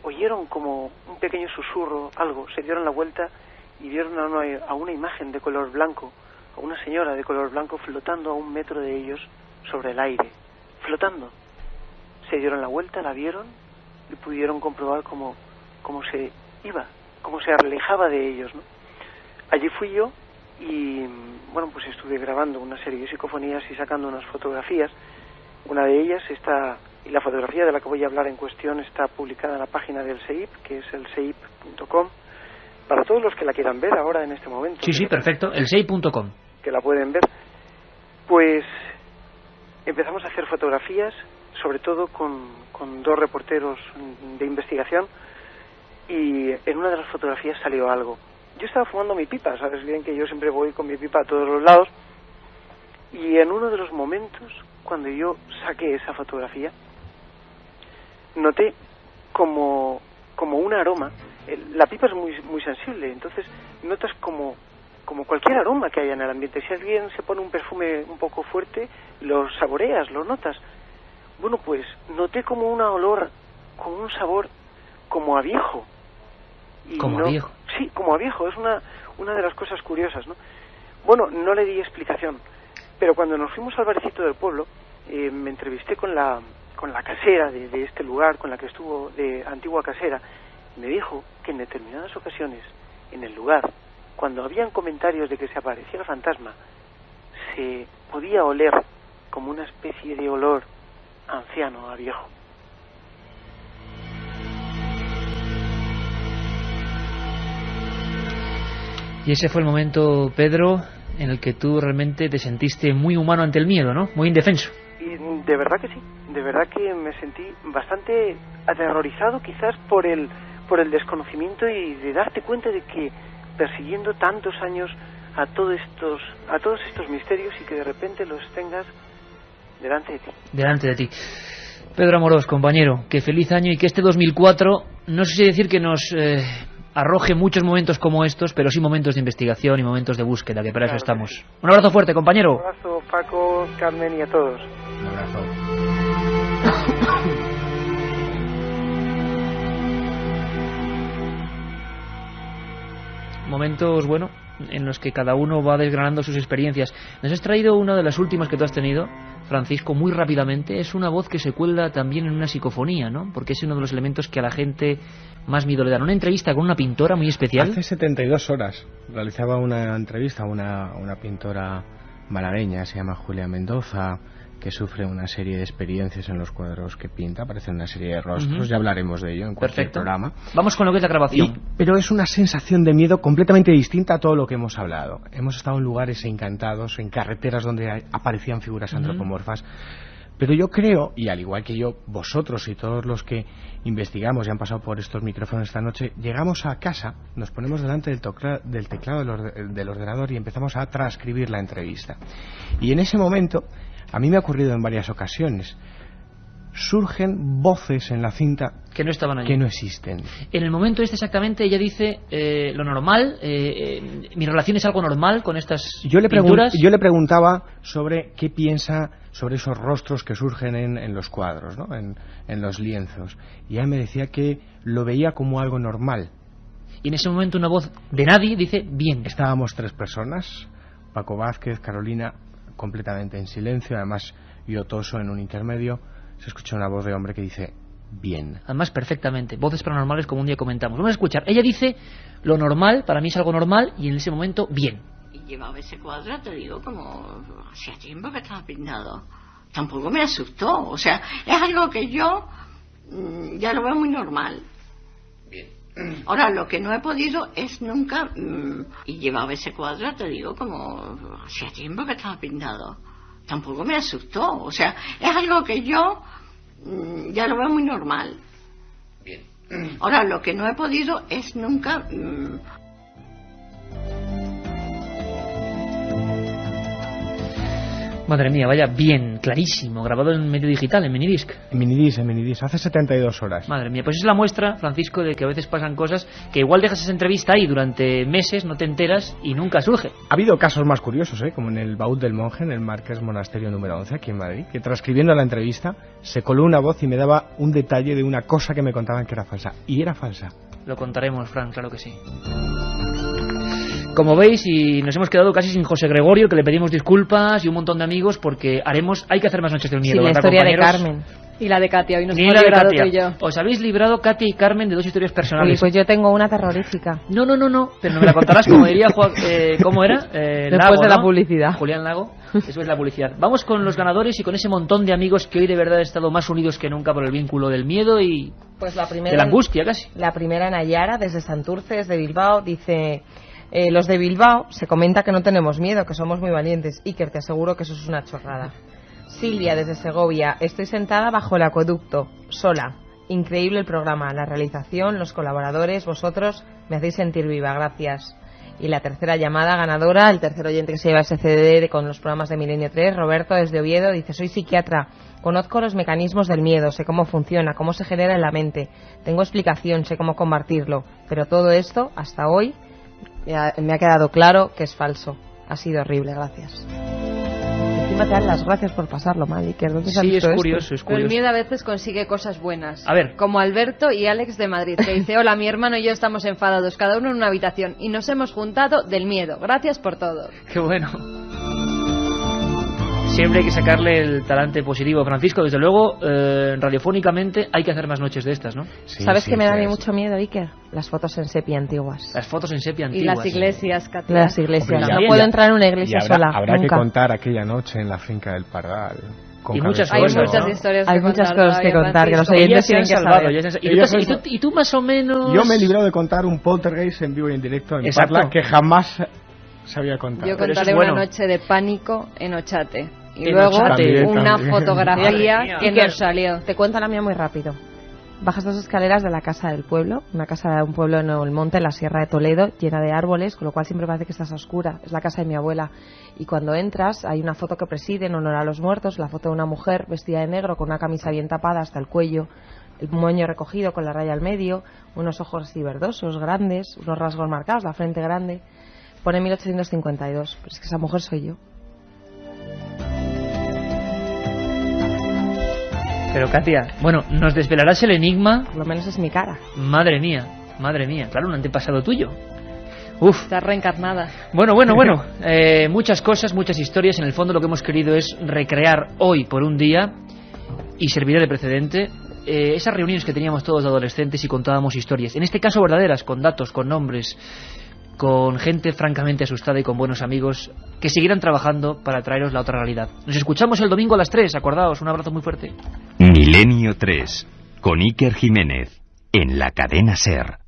oyeron como un pequeño susurro, algo, se dieron la vuelta y vieron a una imagen de color blanco, a una señora de color blanco flotando a 1 metro de ellos sobre el aire, flotando. Se dieron la vuelta, la vieron y pudieron comprobar cómo se iba, cómo se alejaba de ellos, ¿no? Allí fui yo y bueno, pues estuve grabando una serie de psicofonías y sacando unas fotografías. Una de ellas está, y la fotografía de la que voy a hablar en cuestión está publicada en la página del SEIP, que es el seip.com, para todos los que la quieran ver ahora en este momento. Sí, perfecto, el seip.com. Que la pueden ver. Pues empezamos a hacer fotografías, sobre todo con 2 reporteros de investigación, y en una de las fotografías salió algo. Yo estaba fumando mi pipa, sabes bien que yo siempre voy con mi pipa a todos los lados, y en uno de los momentos, cuando yo saqué esa fotografía, noté como un aroma. La pipa es muy sensible, entonces notas como cualquier aroma que haya en el ambiente. Si alguien se pone un perfume un poco fuerte, lo saboreas, lo notas. Bueno, pues noté como un olor, como un sabor, como a viejo. ¿Como a viejo? Sí, como a viejo, es una de las cosas curiosas, ¿no? Bueno, no le di explicación, pero cuando nos fuimos al barecito del pueblo, me entrevisté con la casera de este lugar, con la que estuvo de antigua casera. Me dijo que en determinadas ocasiones, en el lugar, cuando habían comentarios de que se aparecía el fantasma, se podía oler como una especie de olor anciano, a viejo. Y ese fue el momento, Pedro, en el que tú realmente te sentiste muy humano ante el miedo, ¿no? Muy indefenso. Y de verdad que sí, de verdad que me sentí bastante aterrorizado, quizás por el desconocimiento y de darte cuenta de que persiguiendo tantos años a todos estos misterios y que de repente los tengas delante de ti. Delante de ti. Pedro Amorós, compañero, que feliz año y que este 2004, no sé si decir que nos arroje muchos momentos como estos, pero sí momentos de investigación y momentos de búsqueda, que para eso estamos. Sí. Un abrazo fuerte, compañero. Un abrazo, Paco, Carmen y a todos. Un abrazo. Momentos, bueno, en los que cada uno va desgranando sus experiencias. Nos has traído una de las últimas que tú has tenido, Francisco, muy rápidamente. Es una voz que se cuelga también en una psicofonía, ¿no? Porque es uno de los elementos que a la gente más miedo le dan. Una entrevista con una pintora muy especial. Hace 72 horas realizaba una entrevista a una pintora malagueña, se llama Julia Mendoza, que sufre una serie de experiencias en los cuadros que pinta, aparecen una serie de rostros, ya hablaremos de ello en cualquier programa. Vamos con lo que es la grabación. Pero es una sensación de miedo completamente distinta a todo lo que hemos hablado. Hemos estado en lugares encantados, en carreteras donde aparecían figuras antropomorfas, pero yo creo, y al igual que yo, vosotros y todos los que investigamos y han pasado por estos micrófonos esta noche, llegamos a casa, nos ponemos delante del teclado del ordenador y empezamos a transcribir la entrevista. Y en ese momento, a mí me ha ocurrido en varias ocasiones, surgen voces en la cinta que no estaban allí, que no existen. En el momento este exactamente ella dice lo normal, mi relación es algo normal con estas pinturas. Yo le preguntaba sobre qué piensa sobre esos rostros que surgen en los cuadros, ¿no? en los lienzos, y ella me decía que lo veía como algo normal. Y en ese momento una voz de nadie dice bien. Estábamos 3 personas, Paco Vázquez, Carolina, completamente en silencio. Además, yo toso en un intermedio. Se escucha una voz de hombre que dice bien. Además, perfectamente. Voces paranormales, como un día comentamos. Vamos a escuchar. Ella dice lo normal, para mí es algo normal, y en ese momento, bien. Y llevaba ese cuadro, te digo, como hacía tiempo que estaba pintado. Tampoco me asustó. O sea, es algo que yo ya lo veo muy normal. Bien. Ahora, lo que no he podido es nunca... y llevaba ese cuadro, te digo, como hacía tiempo que estaba pintado. Tampoco me asustó. O sea, es algo que yo ya lo veo muy normal. Bien. Ahora, lo que no he podido es nunca... Madre mía, vaya bien, clarísimo, grabado en medio digital, en minidisc. En minidisc, hace 72 horas. Madre mía, pues es la muestra, Francisco, de que a veces pasan cosas que igual dejas esa entrevista ahí durante meses, no te enteras y nunca surge. Ha habido casos más curiosos, como en el Baúl del Monje, en el Marqués Monasterio número 11, aquí en Madrid, que transcribiendo la entrevista se coló una voz y me daba un detalle de una cosa que me contaban que era falsa. Y era falsa. Lo contaremos, Fran, claro que sí. Como veis, y nos hemos quedado casi sin José Gregorio, que le pedimos disculpas, y un montón de amigos, porque hay que hacer más noches del miedo. Sí, la historia de Carmen. Y la de Katia, hoy nos Ni hemos la de librado Katia. tú y yo. Os habéis librado, Katia y Carmen, de dos historias personales. Oye, pues yo tengo una terrorífica. No, pero no me la contarás, como diría ¿cómo era? Después Lago, de ¿no? la publicidad. Julián Lago, eso es la publicidad. Vamos con los ganadores y con ese montón de amigos que hoy de verdad han estado más unidos que nunca por el vínculo del miedo y pues la primera, de la angustia casi. La primera, Nayara, desde Santurce, desde Bilbao, dice... los de Bilbao se comenta que no tenemos miedo, que somos muy valientes. Iker, te aseguro que eso es una chorrada. Silvia, desde Segovia, estoy sentada bajo el acueducto, sola. Increíble el programa, la realización, los colaboradores, vosotros me hacéis sentir viva, gracias. Y la tercera llamada ganadora, el tercer oyente que se lleva ese CD con los programas de Milenio 3, Roberto, desde Oviedo, dice: soy psiquiatra, conozco los mecanismos del miedo, sé cómo funciona, cómo se genera en la mente, tengo explicación, sé cómo combatirlo, pero todo esto, hasta hoy, me ha quedado claro que es falso. Ha sido horrible, gracias. Encima te dan las gracias por pasarlo mal, Iker. ¿Dónde sí, es curioso, es curioso. Pero el miedo a veces consigue cosas buenas. A ver. Como Alberto y Alex de Madrid, que dice: hola, mi hermano y yo estamos enfadados, cada uno en una habitación, y nos hemos juntado del miedo. Gracias por todo. Qué bueno. Siempre hay que sacarle el talante positivo. Francisco, desde luego, radiofónicamente hay que hacer más noches de estas, ¿no? Sí, ¿sabes qué me da a mí mucho miedo, Iker? Las fotos en sepia antiguas. Las fotos en sepia antiguas. Y las iglesias, Katia. Las iglesias. Hombre, no puedo entrar en una iglesia sola. Habrá nunca. que contar aquella noche en la finca del Pardal. Y muchas hay cosas, muchas ¿no? historias hay que muchas contar, cosas que contar, que los oyentes tienen que saber. ¿Y tú más o menos? Yo me he librado de contar un poltergeist en vivo y en directo en Parla que jamás se había contado. Yo contaré una noche de pánico en Ochate. Y en luego Ochate, una fotografía que nos salió. Te cuento la mía muy rápido. Bajas dos escaleras de la casa del pueblo, una casa de un pueblo en el monte, en la Sierra de Toledo, llena de árboles, con lo cual siempre parece que estás a oscura. Es la casa de mi abuela. Y cuando entras, hay una foto que preside en honor a los muertos, la foto de una mujer vestida de negro, con una camisa bien tapada hasta el cuello, el moño recogido con la raya al medio, unos ojos así verdosos, grandes, unos rasgos marcados, la frente grande. Pone 1852, pero es que esa mujer soy yo. Pero Katia, bueno, ¿nos desvelarás el enigma? Por lo menos es mi cara. Madre mía, claro, un antepasado tuyo. Uf. Está reencarnada. Bueno, muchas cosas, muchas historias. En el fondo lo que hemos querido es recrear hoy por un día, y servirá de precedente, esas reuniones que teníamos todos de adolescentes y contábamos historias. En este caso verdaderas, con datos, con nombres, con gente francamente asustada y con buenos amigos que seguirán trabajando para traeros la otra realidad. Nos escuchamos el domingo a las 3, acordaos, un abrazo muy fuerte. Milenio 3, con Iker Jiménez, en la cadena SER.